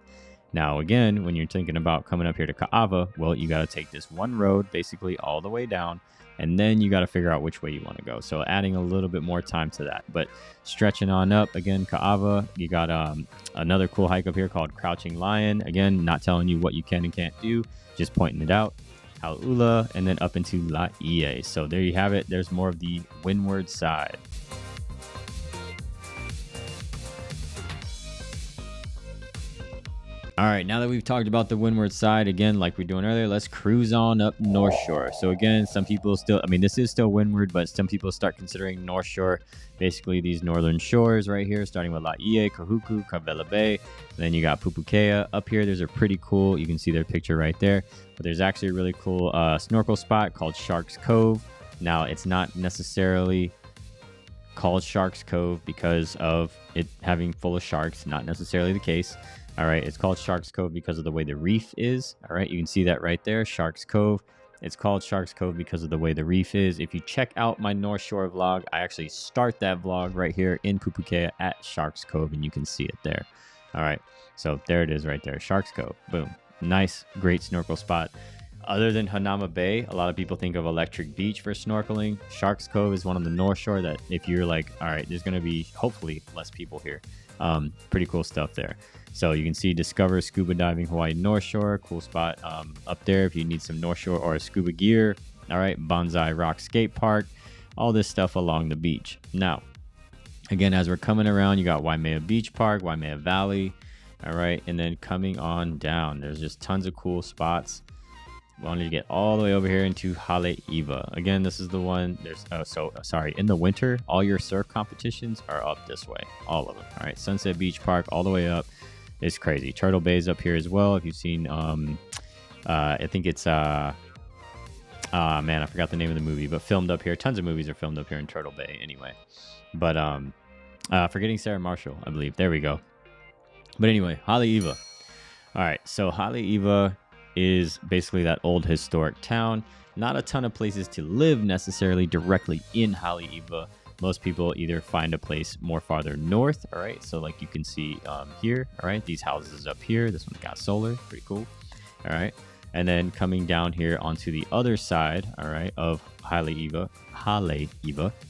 Now, again, when you're thinking about coming up here to Ka'ava, well, you got to take this one road basically all the way down, and then you got to figure out which way you want to go. So adding a little bit more time to that. But stretching on up, again, Ka'ava, you got another cool hike up here called Crouching Lion. Again, not telling you what you can and can't do, just pointing it out. Hau'ula, and then up into Laie. So there you have it. There's more of the windward side. All right, now that we've talked about the windward side, again, like we were doing earlier, let's cruise on up North Shore. So again, some people still, I mean, this is still windward, but some people start considering North Shore, basically these northern shores right here, starting with Laie, Kahuku, Kawela Bay, and then you got Pupukea. Up here, there's a pretty cool, you can see their picture right there, but there's actually a really cool snorkel spot called Sharks Cove. Now, it's not necessarily called Sharks Cove because of it having full of sharks, not necessarily the case. All right, it's called Sharks Cove because of the way the reef is. All right, you can see that right there, Sharks Cove. It's called Sharks Cove because of the way the reef is. If you check out my North Shore vlog, I actually start that vlog right here in Pupukea at Sharks Cove, and you can see it there. All right, so there it is right there, Sharks Cove. Boom. Nice, great snorkel spot. Other than Hanama Bay, a lot of people think of Electric Beach for snorkeling. Sharks Cove is one on the North Shore that if you're like, all right, there's going to be hopefully less people here. Pretty cool stuff there. So you can see Discover Scuba Diving Hawaii North Shore, cool spot up there if you need some North Shore or scuba gear. All right, Bonsai Rock Skate Park, all this stuff along the beach. Now, again, as we're coming around, you got Waimea Beach Park, Waimea Valley. All right, and then coming on down, there's just tons of cool spots. We wanted to get all the way over here into Haleiwa. Again, this is the one. There's in the winter, all your surf competitions are up this way, all of them. All right, Sunset Beach Park all the way up. It's crazy. Turtle Bay's up here as well. If you've seen, I think it's man, I forgot the name of the movie, but filmed up here. Tons of movies are filmed up here in Turtle Bay anyway. But Forgetting Sarah Marshall, I believe. There we go. But anyway, Haleiwa. All right, so Haleiwa is basically that old historic town. Not a ton of places to live necessarily directly in Haleiwa. Most people either find a place more farther north. All right, so like you can see here, all right, these houses up here. This one's got solar, pretty cool. All right, and then coming down here onto the other side, all right, of Haleiwa, all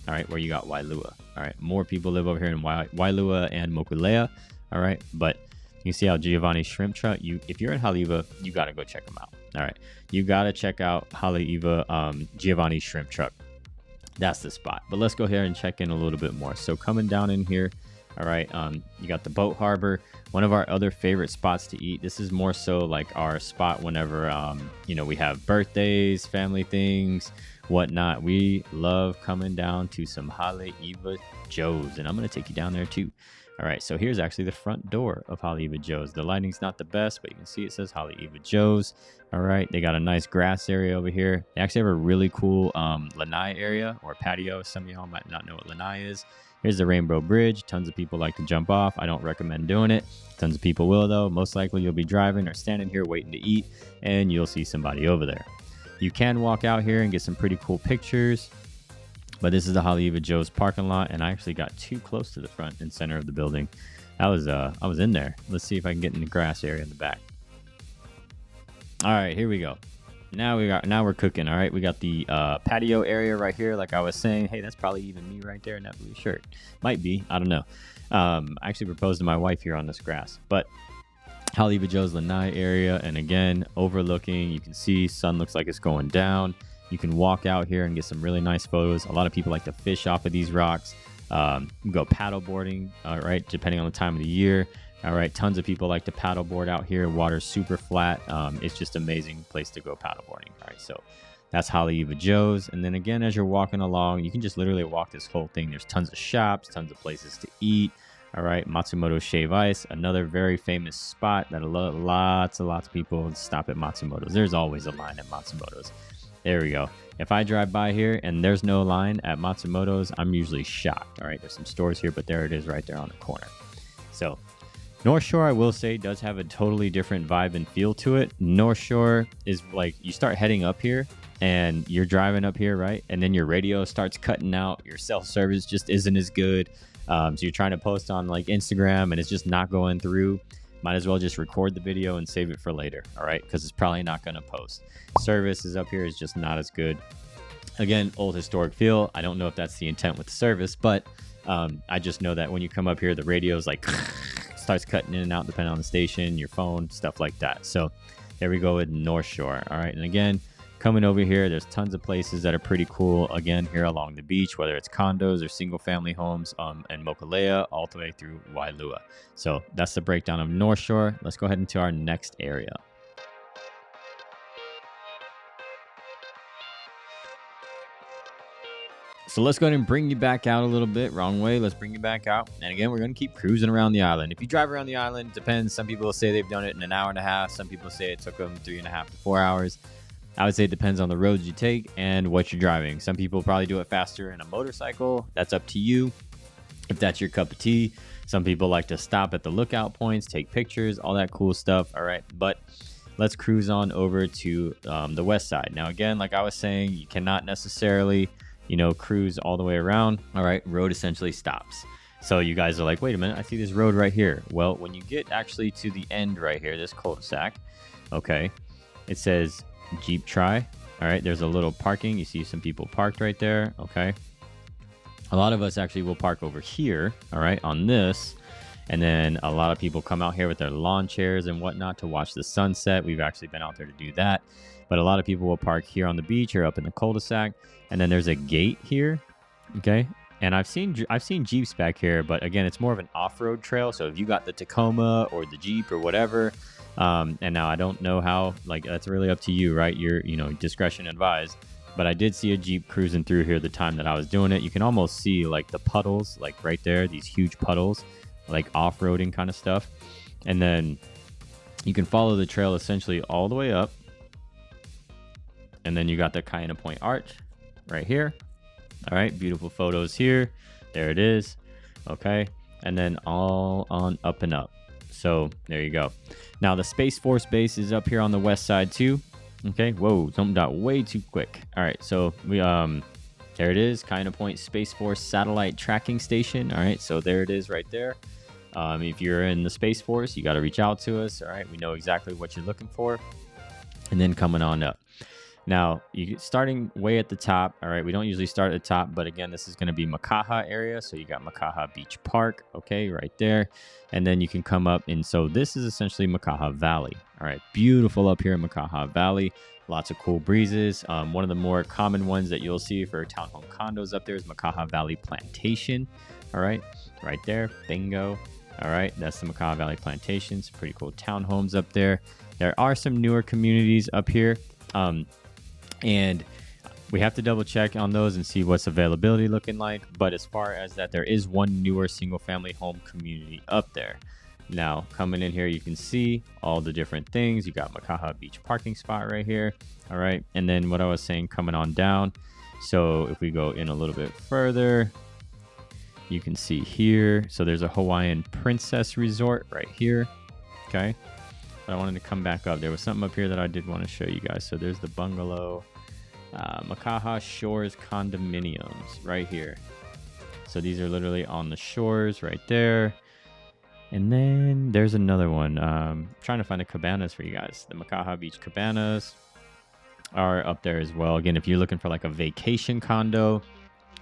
right, where you got Wailua. All right, more people live over here in Wailua and Mokulea. All right, but you see how Giovanni's Shrimp Truck, if you're in Haleiwa, you got to go check them out. All right, you got to check out Haleiwa Giovanni's Shrimp Truck. That's the spot. But let's go ahead and check in a little bit more. So coming down in here, all right, you got the boat harbor. One of our other favorite spots to eat. This is more so like our spot whenever, you know, we have birthdays, family things, whatnot. We love coming down to some Haleiwa Joe's, and I'm going to take you down there too. All right, so here's actually the front door of Haleiwa Joe's. The lighting's not the best, but you can see it says Haleiwa Joe's. All right, they got a nice grass area over here. They actually have a really cool lanai area or patio. Some of y'all might not know what lanai is. Here's the Rainbow Bridge. Tons of people like to jump off. I don't recommend doing it. Tons of people will, though. Most likely you'll be driving or standing here waiting to eat, and you'll see somebody over there. You can walk out here and get some pretty cool pictures. But this is the Haleiwa Joe's parking lot, and I actually got too close to the front and center of the building. I was in there. Let's see if I can get in the grass area in the back. All right, here we go. Now we're cooking. All right, we got the patio area right here. Like I was saying, hey, that's probably even me right there in that blue shirt. Might be, I don't know. I actually proposed to my wife here on this grass. But Haleiwa Joe's lanai area, and again, overlooking. You can see sun looks like it's going down. You can walk out here and get some really nice photos. A lot of people like to fish off of these rocks. You can go paddle boarding, right, depending on the time of the year. All right, tons of people like to paddleboard out here. Water's super flat. It's just amazing place to go paddleboarding. All right, so that's Haleiwa Joe's. And then again, as you're walking along, you can just literally walk this whole thing. There's tons of shops, tons of places to eat. All right, Matsumoto Shave Ice, another very famous spot that lots of people stop at Matsumoto's. There's always a line at Matsumoto's. There we go. If I drive by here and there's no line at Matsumoto's, I'm usually shocked. All right, there's some stores here, but there it is right there on the corner. So North Shore, I will say, does have a totally different vibe and feel to it. North Shore is like, you start heading up here and you're driving up here, right? And then your radio starts cutting out. Your cell service just isn't as good. So you're trying to post on like Instagram and it's just not going through. Might as well just record the video and save it for later, all right? Because it's probably not going to post. Service is up here is just not as good. Again, old historic feel. I don't know if that's the intent with the service, but I just know that when you come up here, the radio is like starts cutting in and out depending on the station, your phone, stuff like that. So there we go with North Shore, all right? And again, coming over here, there's tons of places that are pretty cool. Again, here along the beach, whether it's condos or single family homes and Mokulea, all the way through Wailua. So that's the breakdown of North Shore. Let's go ahead into our next area. So let's go ahead and bring you back out a little bit. Wrong way. Let's bring you back out. And again, we're going to keep cruising around the island. If you drive around the island, it depends. Some people say they've done it in an hour and a half. Some people say it took them 3.5 to 4 hours. I would say it depends on the roads you take and what you're driving. Some people probably do it faster in a motorcycle. That's up to you if that's your cup of tea. Some people like to stop at the lookout points, take pictures, all that cool stuff. All right, but let's cruise on over to the west side. Now, again, like I was saying, you cannot necessarily, cruise all the way around. All right, road essentially stops. So you guys are like, wait a minute, I see this road right here. Well, when you get actually to the end right here, this cul-de-sac, okay, it says Jeep Try. All right, there's a little parking. You see some people parked right there. Okay, a lot of us actually will park over here, all right, on this, and then a lot of people come out here with their lawn chairs and whatnot to watch the sunset. We've actually been out there to do that, but a lot of people will park here on the beach or up in the cul-de-sac, and then there's a gate here. Okay, and I've seen Jeeps back here, but again, it's more of an off-road trail. So if you got the Tacoma or the Jeep or whatever, and now I don't know how, like, that's really up to you, right? Your discretion advised. But I did see a Jeep cruising through here the time that I was doing it. You can almost see like the puddles, like right there, these huge puddles, like off-roading kind of stuff. And then you can follow the trail essentially all the way up. And then you got the Kaena Point Arch right here. All right, beautiful photos here. There it is. Okay, and then all on up and up. So there you go. Now the Space Force base is up here on the west side too. Okay, whoa, jumped out way too quick. All right, so we there it is, Kaena Point Space Force Satellite Tracking Station. All right, so there it is right there. If you're in the Space Force, you got to reach out to us. All right, we know exactly what you're looking for. And then coming on up. Now, you starting way at the top. All right, we don't usually start at the top, but again, this is going to be Makaha area. So you got Makaha Beach Park, okay, right there. And then you can come up, and so this is essentially Makaha Valley. All right, beautiful up here in Makaha Valley. Lots of cool breezes. One of the more common ones that you'll see for townhome condos up there is Makaha Valley Plantation. All right there, bingo. All right, that's the Makaha Valley Plantation. Some pretty cool townhomes up there. There are some newer communities up here. And we have to double check on those and see what's availability looking like. But as far as that, there is one newer single family home community up there. Now, coming in here, you can see all the different things. You got Makaha Beach parking spot right here. All right. And then what I was saying, coming on down. So if we go in a little bit further, you can see here. So there's a Hawaiian Princess Resort right here. Okay. But I wanted to come back up. There was something up here that I did want to show you guys. So there's the bungalow. Makaha Shores condominiums right here. So these are literally on the shores right there. And then there's another one. Trying to find the cabanas for you guys. The Makaha Beach cabanas are up there as well. Again, if you're looking for like a vacation condo,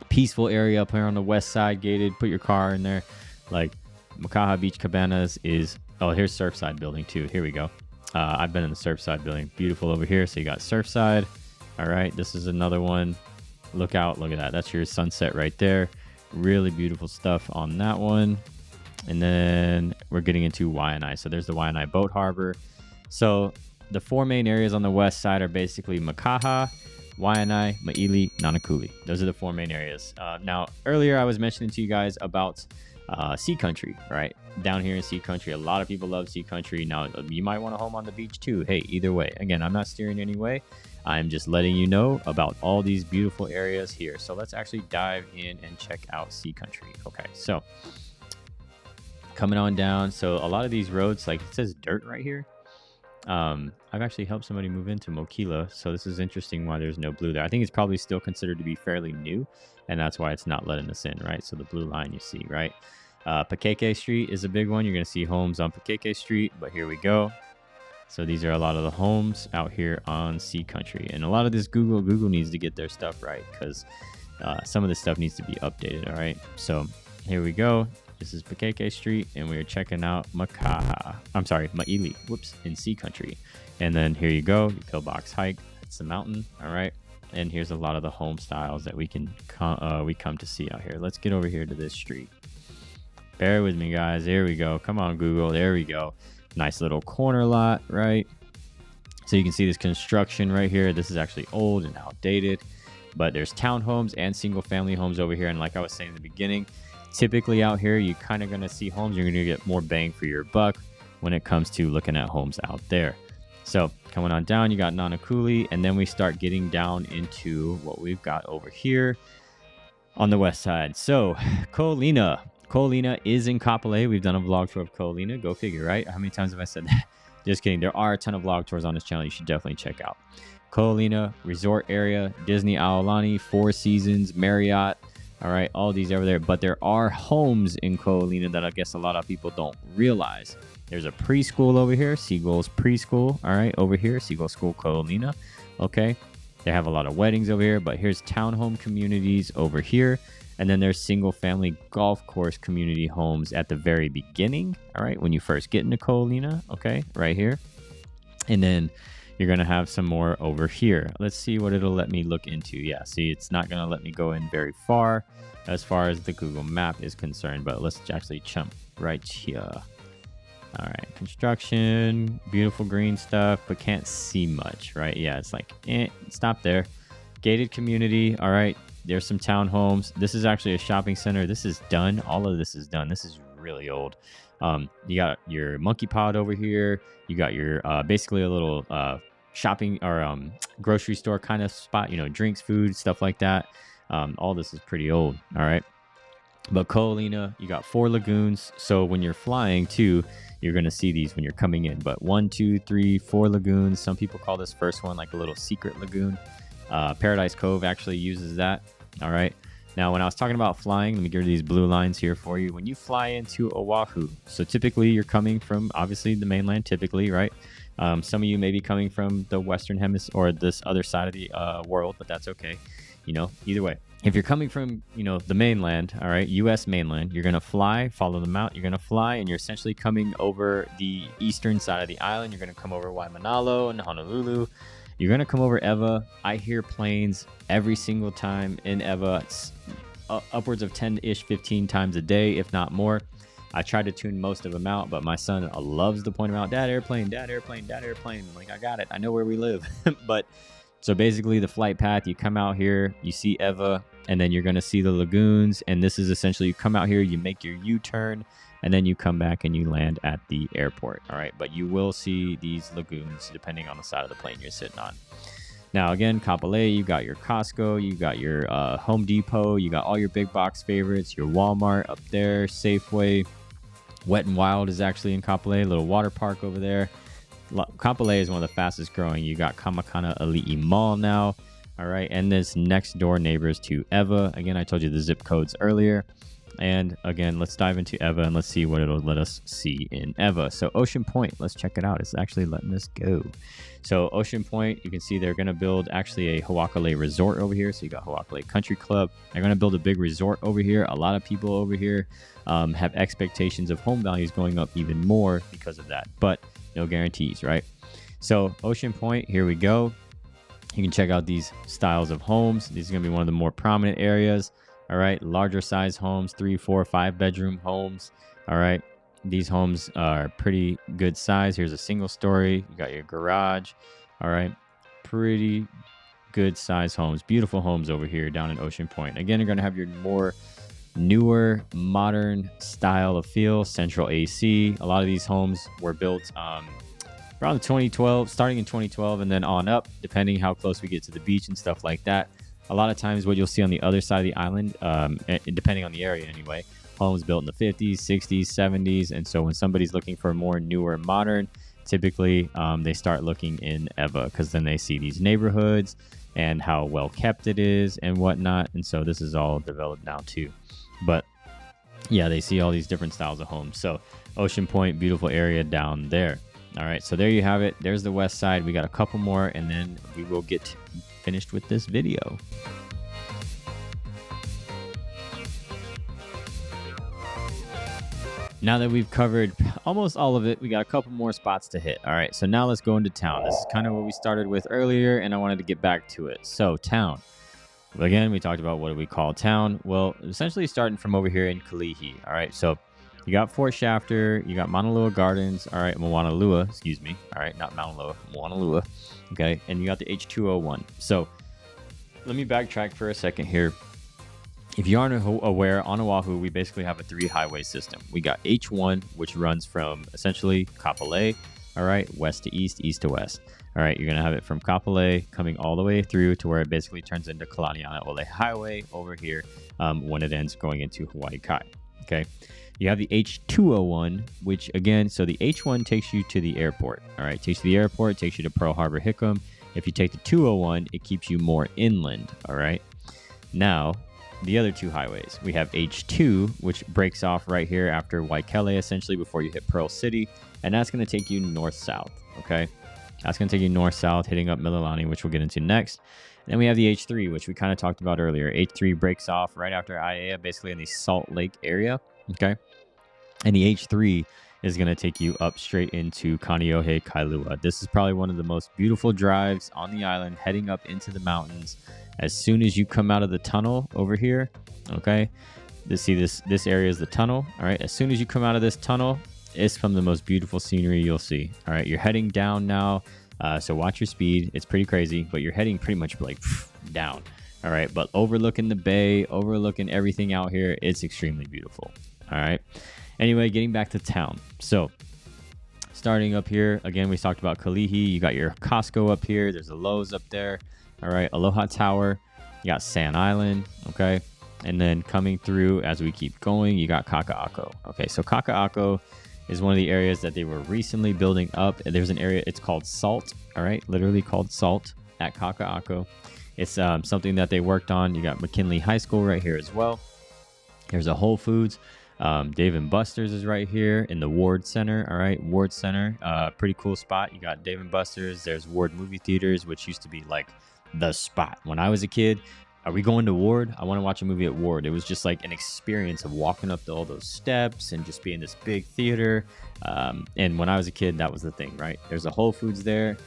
peaceful area up here on the west side, gated, put your car in there. Like Makaha Beach cabanas is, oh, here's Surfside building too. Here we go. I've been in the Surfside building. Beautiful over here. So you got Surfside. All right, this is another one. Look out, look at that. That's your sunset right there. Really beautiful stuff on that one. And then we're getting into Waianae. So there's the Waianae Boat Harbor. So the 4 main areas on the west side are basically Makaha, Waianae, Maili, Nanakuli. Those are the 4 main areas. Now, earlier I was mentioning to you guys about sea country, right? Down here in sea country, a lot of people love sea country. Now, you might want a home on the beach too. Hey, either way. Again, I'm not steering any way. I'm just letting you know about all these beautiful areas here. So let's actually dive in and check out sea country. Okay, so coming on down. So a lot of these roads, like it says dirt right here. I've actually helped somebody move into Mokila, so this is interesting why there's no blue there. I think it's probably still considered to be fairly new, and that's why it's not letting us in, right? So the blue line you see, right? Pakeke Street is a big one. You're going to see homes on Pakeke Street, but here we go. So these are a lot of the homes out here on Sea Country, and a lot of this Google needs to get their stuff right, because some of this stuff needs to be updated, all right? So here we go. This is Pakeke Street, and we're checking out Maili, in Sea Country. And then here you go, your pillbox hike. That's the mountain, all right? And here's a lot of the home styles that we come to see out here. Let's get over here to this street. Bear with me, guys. There we go. Come on, Google. There we go. Nice little corner lot, right? So you can see this construction right here. This is actually old and outdated, but there's townhomes and single-family homes over here. And like I was saying in the beginning, typically out here, you're kind of going to see homes. You're going to get more bang for your buck when it comes to looking at homes out there. So coming on down, you got Nanakuli, and then we start getting down into what we've got over here on the west side. So Ko'olina. Ko'olina is in Kapolei. We've done a vlog tour of Ko'olina. Go figure, right? How many times have I said that? Just kidding. There are a ton of vlog tours on this channel you should definitely check out. Ko'olina resort area, Disney Aulani, Four Seasons, Marriott. All right, all these over there, but there are homes in Ko'olina that I guess a lot of people don't realize. There's a preschool over here, Seagull's Preschool. All right, over here, Seagull School Ko'olina. Okay, they have a lot of weddings over here, but here's townhome communities over here. And then there's single family golf course community homes at the very beginning. All right, when you first get into Ko'olina, okay, right here. And then you're going to have some more over here. Let's see what it'll let me look into. Yeah, see, it's not going to let me go in very far as the Google map is concerned, but let's actually jump right here. All right, construction, beautiful green stuff, but can't see much, right? Yeah, it's like, stop there. Gated community, all right, there's some townhomes. This is actually a shopping center. This is done. All of this is done. This is really old. You got your monkey pod over here. You got your basically a little shopping or grocery store kind of spot, you know, drinks, food, stuff like that. All this is pretty old. All right. But Ko'olina, you got 4 lagoons. So when you're flying too, you're going to see these when you're coming in. But 1, 2, 3, 4 lagoons. Some people call this first one like a little secret lagoon. Paradise Cove actually uses that. All right. Now, when I was talking about flying, let me give you these blue lines here for you. When you fly into Oahu, so typically you're coming from obviously the mainland, typically, right? Some of you may be coming from the Western Hemisphere or this other side of the world, but that's okay. You know, either way, if you're coming from, you know, the mainland, all right, U.S. mainland, you're going to fly, follow them out. You're going to fly, and you're essentially coming over the eastern side of the island. You're going to come over Waimanalo and Honolulu. You're going to come over Ewa. I hear planes every single time in Ewa. It's upwards of 10-ish, 15 times a day, if not more. I try to tune most of them out, but my son loves to point them out. Dad, airplane, dad, airplane, dad, airplane. I'm like, I got it. I know where we live. But so basically the flight path, you come out here, you see Ewa, and then you're going to see the lagoons. And this is essentially, you come out here, you make your U-turn, and then you come back and you land at the airport. All right. But you will see these lagoons depending on the side of the plane you're sitting on. Now, again, Kapolei, you got your Costco, you got your Home Depot, you got all your big box favorites, your Walmart up there, Safeway. Wet and Wild is actually in Kapolei, a little water park over there. Kapolei is one of the fastest growing. You got Kamakana Ali'i Mall now. All right. And this next door neighbors to Ewa. Again, I told you the zip codes earlier. And again, let's dive into Ewa and let's see what it'll let us see in Ewa. So Ocean Point, let's check it out. It's actually letting us go. So Ocean Point, you can see they're going to build actually a Hawakale resort over here. So you got Hawakale Country Club. They're going to build a big resort over here. A lot of people over here have expectations of home values going up even more because of that, but no guarantees, right? So Ocean Point, here we go. You can check out these styles of homes. These are going to be one of the more prominent areas. All right, larger size homes, 3, 4, 5 bedroom homes. All right. These homes are pretty good size. Here's a single story. You got your garage. All right. Pretty good size homes. Beautiful homes over here down in Ocean Point. Again, you're going to have your more newer, modern style of feel, central AC. A lot of these homes were built around 2012, starting in 2012 and then on up, depending how close we get to the beach and stuff like that. A lot of times what you'll see on the other side of the island, depending on the area anyway, homes built in the 50s, 60s, 70s. And so when somebody's looking for more newer, modern, typically they start looking in Eva, because then they see these neighborhoods and how well kept it is and whatnot. And so this is all developed now too. But yeah, they see all these different styles of homes. So Ocean Point, beautiful area down there. All right, so there you have it. There's the west side. We got a couple more, and then we will get finished with this video. Now that we've covered almost all of it, we got a couple more spots to hit. All right, so now let's go into town. This is kind of what we started with earlier, and I wanted to get back to it. So town. Again, we talked about what do we call town. Well, essentially starting from over here in Kalihi. All right, so you got Fort Shafter, you got Mauna Lua Gardens, all right, Mauna Lua, excuse me, all right, not Mauna Lua, Mauna Lua, okay, and you got the H201. So let me backtrack for a second here. If you aren't aware, on Oahu, we basically have a 3-highway system. We got H1, which runs from essentially Kapolei, all right, west to east, east to west. All right, you're going to have it from Kapolei coming all the way through to where it basically turns into Kalaniana Ole Highway over here when it ends going into Hawaii Kai, okay? You have the H201, which again, so the H1 takes you to the airport. All right, takes you to the airport, takes you to Pearl Harbor Hickam. If you take the 201, it keeps you more inland. All right. Now, the other 2 highways, we have H2, which breaks off right here after Waikele, essentially before you hit Pearl City, and that's going to take you north-south. Okay, that's going to take you north-south, hitting up Mililani, which we'll get into next. And then we have the H3, which we kind of talked about earlier. H3 breaks off right after Aiea, basically in the Salt Lake area. Okay. And the H3 is going to take you up straight into Kaneohe Kailua. This is probably one of the most beautiful drives on the island, heading up into the mountains. As soon as you come out of the tunnel over here, okay, this area is the tunnel. All right, as soon as you come out of this tunnel, it's from the most beautiful scenery you'll see. All right, you're heading down now, so watch your speed. It's pretty crazy, but you're heading pretty much like down. All right, but overlooking the bay, overlooking everything out here, it's extremely beautiful. All right. Anyway, getting back to town. So starting up here, again, we talked about Kalihi. You got your Costco up here. There's a Lowe's up there. All right. Aloha Tower. You got Sand Island. Okay. And then coming through as we keep going, you got Kaka'ako. Okay. So Kaka'ako is one of the areas that they were recently building up. There's an area, it's called Salt. All right. Literally called Salt at Kaka'ako. It's something that they worked on. You got McKinley High School right here as well. There's a Whole Foods. Dave & Buster's is right here in the Ward Center. All right, Ward Center, pretty cool spot. You got Dave & Buster's. There's Ward Movie Theaters, which used to be like the spot. When I was a kid, are we going to Ward? I want to watch a movie at Ward. It was just like an experience of walking up all those steps and just being this big theater. And when I was a kid, that was the thing, right? There's a Whole Foods there.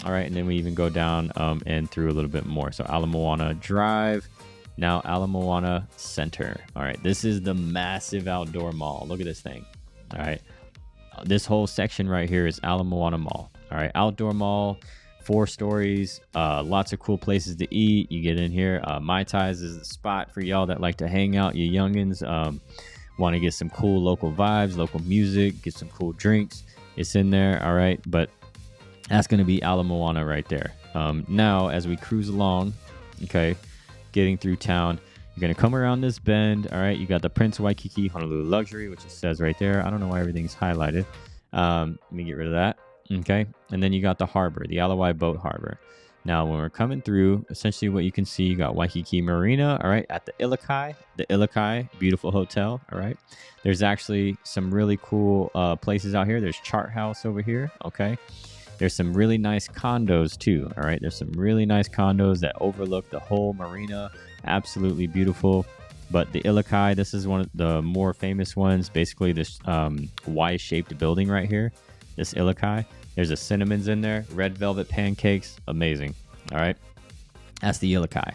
All right, and then we even go down and through a little bit more. So Ala Moana Drive. Now Ala Moana Center. All right, this is the massive outdoor mall. Look at this thing. All right, this whole section right here is Ala Moana Mall. All right, outdoor mall, 4 stories, lots of cool places to eat. You get in here. Mai Tais is the spot for y'all that like to hang out. You youngins want to get some cool local vibes, local music, get some cool drinks. It's in there. All right, but that's going to be Ala Moana right there. Now, as we cruise along, okay, getting through town, you're going to come around this bend. All right, you got the Prince Waikiki Honolulu Luxury, which it says right there. I don't know why everything's highlighted. Let me get rid of that. Okay, and then you got the harbor, the Alawai Boat Harbor. Now, when we're coming through, essentially what you can see, you got Waikiki Marina, all right, at the Ilikai, beautiful hotel, all right. There's actually some really cool places out here. There's Chart House over here, okay. There's some really nice condos too, all right. There's some really nice condos that overlook the whole marina. Absolutely beautiful. But the Ilikai, this is one of the more famous ones. Basically, this Y-shaped building right here, this Ilikai. There's a Cinnamons in there, red velvet pancakes, amazing. All right, that's the Ilikai.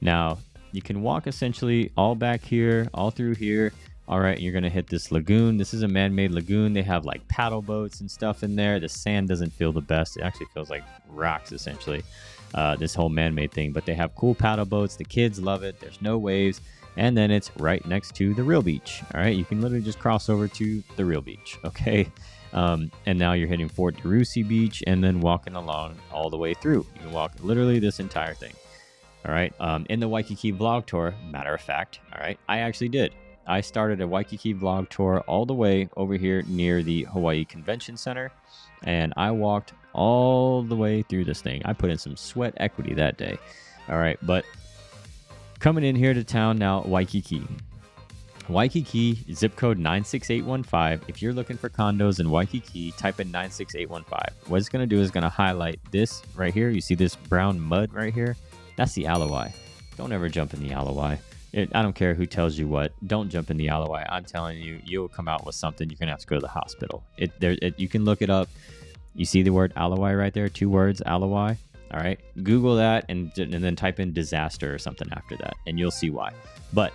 Now, you can walk essentially all back here, all through here. All right, you're gonna hit this lagoon. This is a man-made lagoon. They have like paddle boats and stuff in there. The sand doesn't feel the best. It actually feels like rocks essentially. This whole man-made thing, but they have cool paddle boats. The kids love it. There's no waves, and then it's right next to the real beach. All right, you can literally just cross over to the real beach. Okay, and now you're hitting Fort DeRussy Beach, and then walking along all the way through. You can walk literally this entire thing. All right, in the Waikiki vlog tour, matter of fact, all right, I actually did. I started a Waikiki vlog tour all the way over here near the Hawaii Convention Center, and I walked all the way through this thing. I put in some sweat equity that day. All right, but coming in here to town now, Waikiki. Waikiki, zip code 96815. If you're looking for condos in Waikiki, type in 96815. What it's going to do is going to highlight this right here. You see this brown mud right here? That's the aloi. Don't ever jump in the aloi. I don't care who tells you what. Don't jump in the aloi. I'm telling you, you'll come out with something. You're going to have to go to the hospital. You can look it up. You see the word aloi right there? 2 words, aloi. All right. Google that and then type in disaster or something after that, and you'll see why. But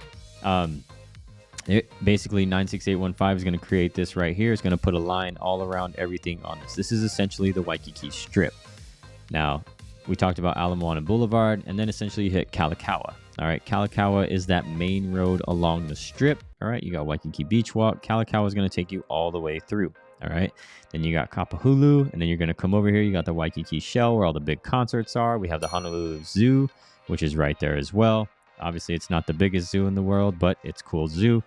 basically 96815 is going to create this right here. It's going to put a line all around everything on this. This is essentially the Waikiki Strip. Now, we talked about Ala Moana Boulevard, and then essentially you hit Kalakaua. All right, Kalakaua is that main road along the strip. All right, you got Waikiki Beach Walk. Kalakaua is going to take you all the way through. All right, then you got Kapahulu, and then you're going to come over here. You got the Waikiki Shell where all the big concerts are. We have the Honolulu Zoo, which is right there as well. Obviously, it's not the biggest zoo in the world, but it's a cool zoo.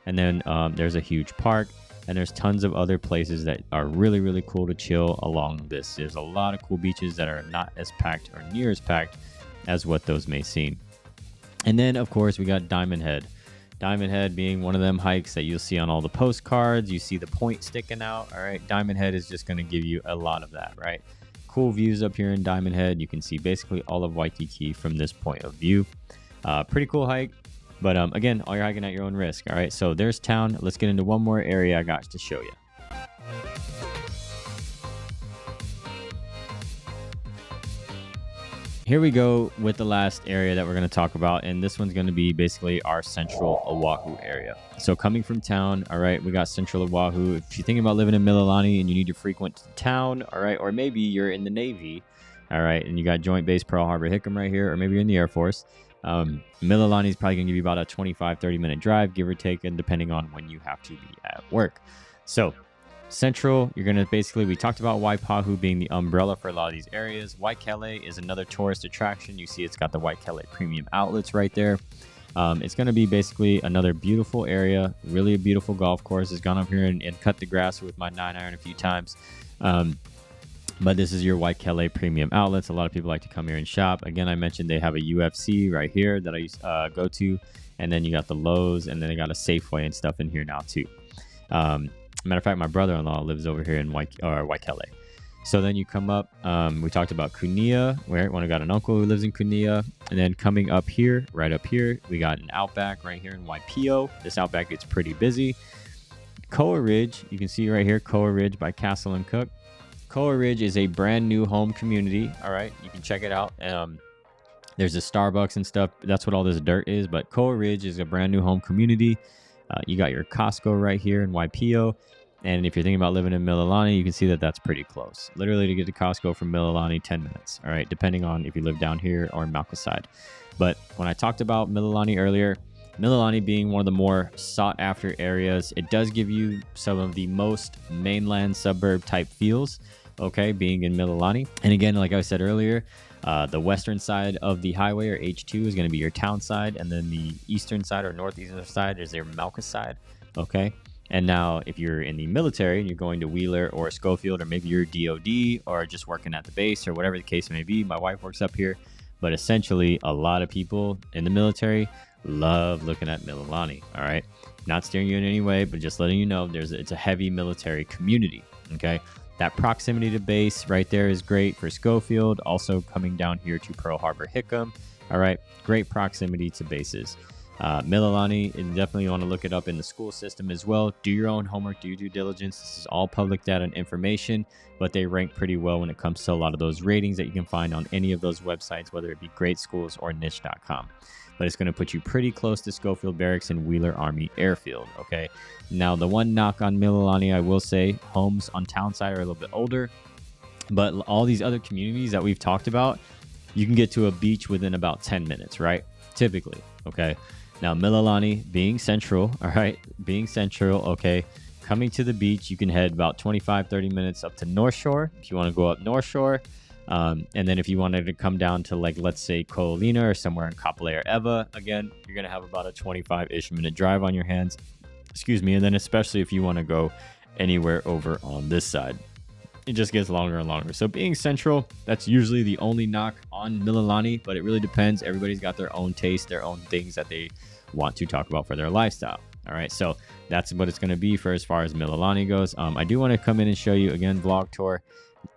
And then there's a huge park, and there's tons of other places that are really, really cool to chill along this. There's a lot of cool beaches that are not as packed or near as packed as what those may seem. And then, of course, we got Diamond Head. Diamond Head being one of them hikes that you'll see on all the postcards. You see the point sticking out. All right, Diamond Head is just going to give you a lot of that, right? Cool views up here in Diamond Head. You can see basically all of Waikiki from this point of view. Pretty cool hike. But again, all you're hiking at your own risk. All right, so there's town. Let's get into one more area I got to show you. Here we go with the last area that we're going to talk about, and this one's going to be basically our central Oahu area. So coming from town, all right, we got central Oahu. If you're thinking about living in Mililani and you need to frequent town, all right, or maybe you're in the Navy, all right, and you got Joint Base Pearl Harbor Hickam right here, or maybe you're in the Air Force, Mililani is probably going to give you about a 25-30 minute drive, give or take, and depending on when you have to be at work. So Central, you're going to basically, we talked about Waipahu being the umbrella for a lot of these areas. Waikele is another tourist attraction. You see it's got the Waikele Premium Outlets right there. It's going to be basically another beautiful area, really a beautiful golf course. I've gone up here and cut the grass with my 9-iron a few times. But this is your Waikele Premium Outlets. A lot of people like to come here and shop. Again, I mentioned they have a UFC right here that I go to. And then you got the Lowe's, and then they got a Safeway and stuff in here now too. Matter of fact, my brother-in-law lives over here in Waikele. So then you come up, we talked about Kunia, where I got an uncle who lives in Kunia. And then coming up here, right up here, we got an Outback right here in Waipio. This Outback gets pretty busy. Koa Ridge, you can see right here, Koa Ridge by Castle and Cook. Koa Ridge is a brand new home community. All right, you can check it out. There's a Starbucks and stuff. That's what all this dirt is. But Koa Ridge is a brand new home community. You got your Costco right here in Waipio. And if you're thinking about living in Mililani, you can see that that's pretty close. Literally to get to Costco from Mililani, 10 minutes. All right, depending on if you live down here or in Mauka. But when I talked about Mililani earlier, Mililani being one of the more sought after areas, it does give you some of the most mainland suburb type feels, okay, being in Mililani. And again, like I said earlier, the western side of the highway, or H2, is going to be your town side, and then the eastern side or northeastern side is your Mauka side, okay? And now if you're in the military and you're going to Wheeler or Schofield, or maybe you're DOD or just working at the base or whatever the case may be, my wife works up here, but essentially a lot of people in the military love looking at Mililani, all right? Not steering you in any way, but just letting you know it's a heavy military community, okay? That proximity to base right there is great for Schofield. Also coming down here to Pearl Harbor Hickam, all right? Great proximity to bases. Mililani, and definitely you want to look it up in the school system as well. Do your own homework, do your due diligence. This is all public data and information, but they rank pretty well when it comes to a lot of those ratings that you can find on any of those websites, whether it be Great Schools or niche.com. but it's going to put you pretty close to Schofield Barracks and Wheeler Army Airfield. Okay, now the one knock on Mililani, I will say, homes on Townside are a little bit older, but all these other communities that we've talked about, you can get to a beach within about 10 minutes, right? Typically. Okay, now Mililani being central, all right, being central, okay, coming to the beach, you can head about 25-30 minutes up to North Shore if you want to go up North Shore. And then if you wanted to come down to, like, let's say Ko'olina or somewhere in Kapolei or Ewa, again, you're going to have about a 25-ish minute drive on your hands. Excuse me. And then especially if you want to go anywhere over on this side, it just gets longer and longer. So being central, that's usually the only knock on Mililani, but it really depends. Everybody's got their own taste, their own things that they want to talk about for their lifestyle. All right, so that's what it's going to be for as far as Mililani goes. I do want to come in and show you again, vlog tour.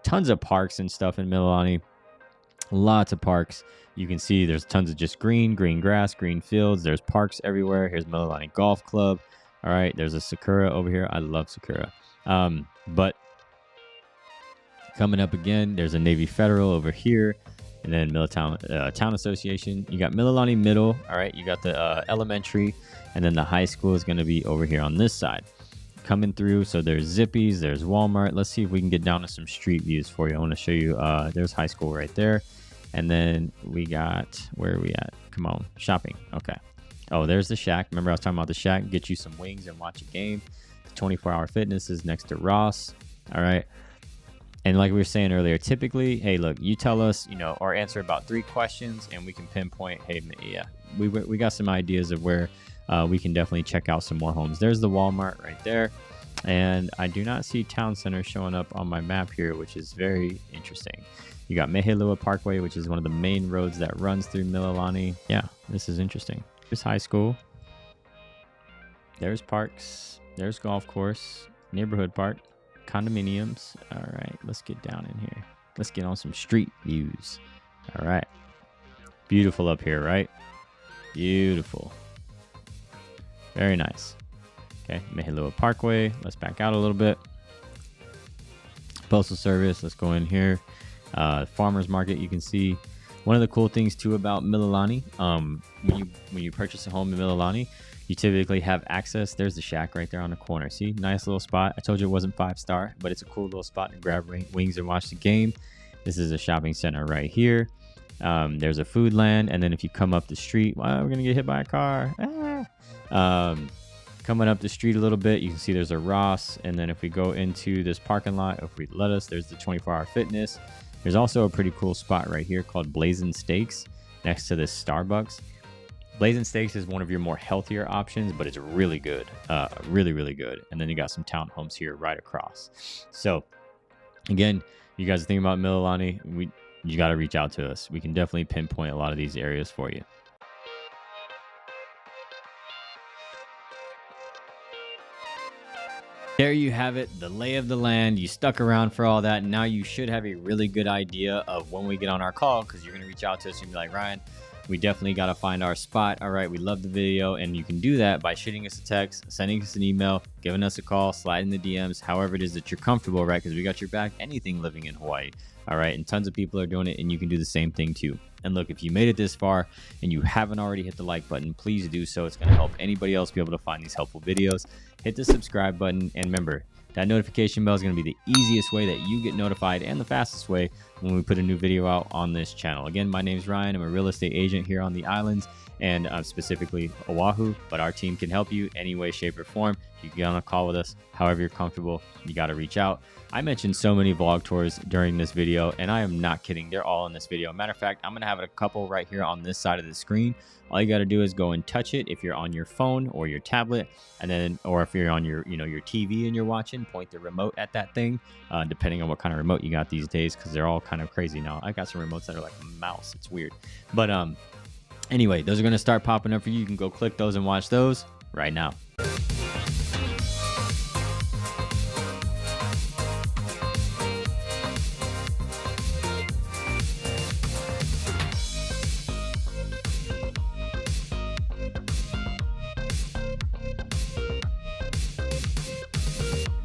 Tons of parks and stuff in Mililani. Lots of parks. You can see there's tons of just green grass, green fields. There's parks everywhere. Here's Mililani Golf Club. All right, there's a Sakura over here. I love Sakura. But coming up again, there's a Navy Federal over here. And then Town Association. You got Mililani Middle. All right, you got the elementary. And then the high school is going to be over here on this side. Coming through, so there's Zippy's, there's Walmart. Let's see if we can get down to some street views for you. I want to show you, there's high school right there. And then we got, where are we at? Come on, shopping. Okay. Oh, there's the Shack. Remember I was talking about the Shack? Get you some wings and watch a game. The 24-hour fitness is next to Ross. All right. And like we were saying earlier, typically, hey, look, you tell us, you know, or answer about 3 questions and we can pinpoint, hey, yeah, we got some ideas of where we can definitely check out some more homes. There's the Walmart right there. And I do not see Town Center showing up on my map here, which is very interesting. You got Mehelua Parkway, which is one of the main roads that runs through Mililani. Yeah, this is interesting. There's high school. There's parks. There's golf course, neighborhood park, condominiums. All right, let's get down in here. Let's get on some street views. All right. Beautiful up here, right? Beautiful. Very nice. Okay, Mehelua Parkway. Let's back out a little bit. Postal Service. Let's go in here. Farmers Market. You can see one of the cool things too about Mililani. When you purchase a home in Mililani, you typically have access. There's the Shack right there on the corner. See, nice little spot. I told you it wasn't 5-star, but it's a cool little spot to grab wings and watch the game. This is a shopping center right here. There's a food land, and then if you come up the street, wow, we're gonna get hit by a car. Coming up the street a little bit, you can see there's a Ross, and then if we go into this parking lot, if we let us, there's the 24-hour fitness. There's also a pretty cool spot right here called Blazing Steaks next to this Starbucks. Blazing Steaks is one of your more healthier options, but it's really good, really good. And then you got some townhomes here right across. So again, you guys think about Mililani, you got to reach out to us. We can definitely pinpoint a lot of these areas for you. There you have it, the lay of the land. You stuck around for all that. Now you should have a really good idea of when we get on our call, because you're going to reach out to us and be like, Ryan, we definitely got to find our spot. All right, we love the video. And you can do that by shooting us a text, sending us an email, giving us a call, sliding the DMs, however it is that you're comfortable, right? Because we got your back, anything living in Hawaii. All right, and tons of people are doing it, and you can do the same thing too. And look, if you made it this far and you haven't already hit the like button, please do so. It's going to help anybody else be able to find these helpful videos. Hit the subscribe button, and remember, that notification bell is going to be the easiest way that you get notified and the fastest way when we put a new video out on this channel. Again, my name is Ryan. I'm a real estate agent here on the islands, and specifically Oahu, but our team can help you any way, shape, or form. You can get on a call with us however you're comfortable. You got to reach out. I mentioned so many vlog tours during this video, and I am not kidding. They're all in this video. Matter of fact, I'm going to have a couple right here on this side of the screen. All you got to do is go and touch it if you're on your phone or your tablet, and then, or if you're on your, your TV and you're watching, point the remote at that thing, depending on what kind of remote you got these days, because they're all kind of crazy now. I got some remotes that are like a mouse. It's weird. But anyway, those are going to start popping up for you. You can go click those and watch those right now.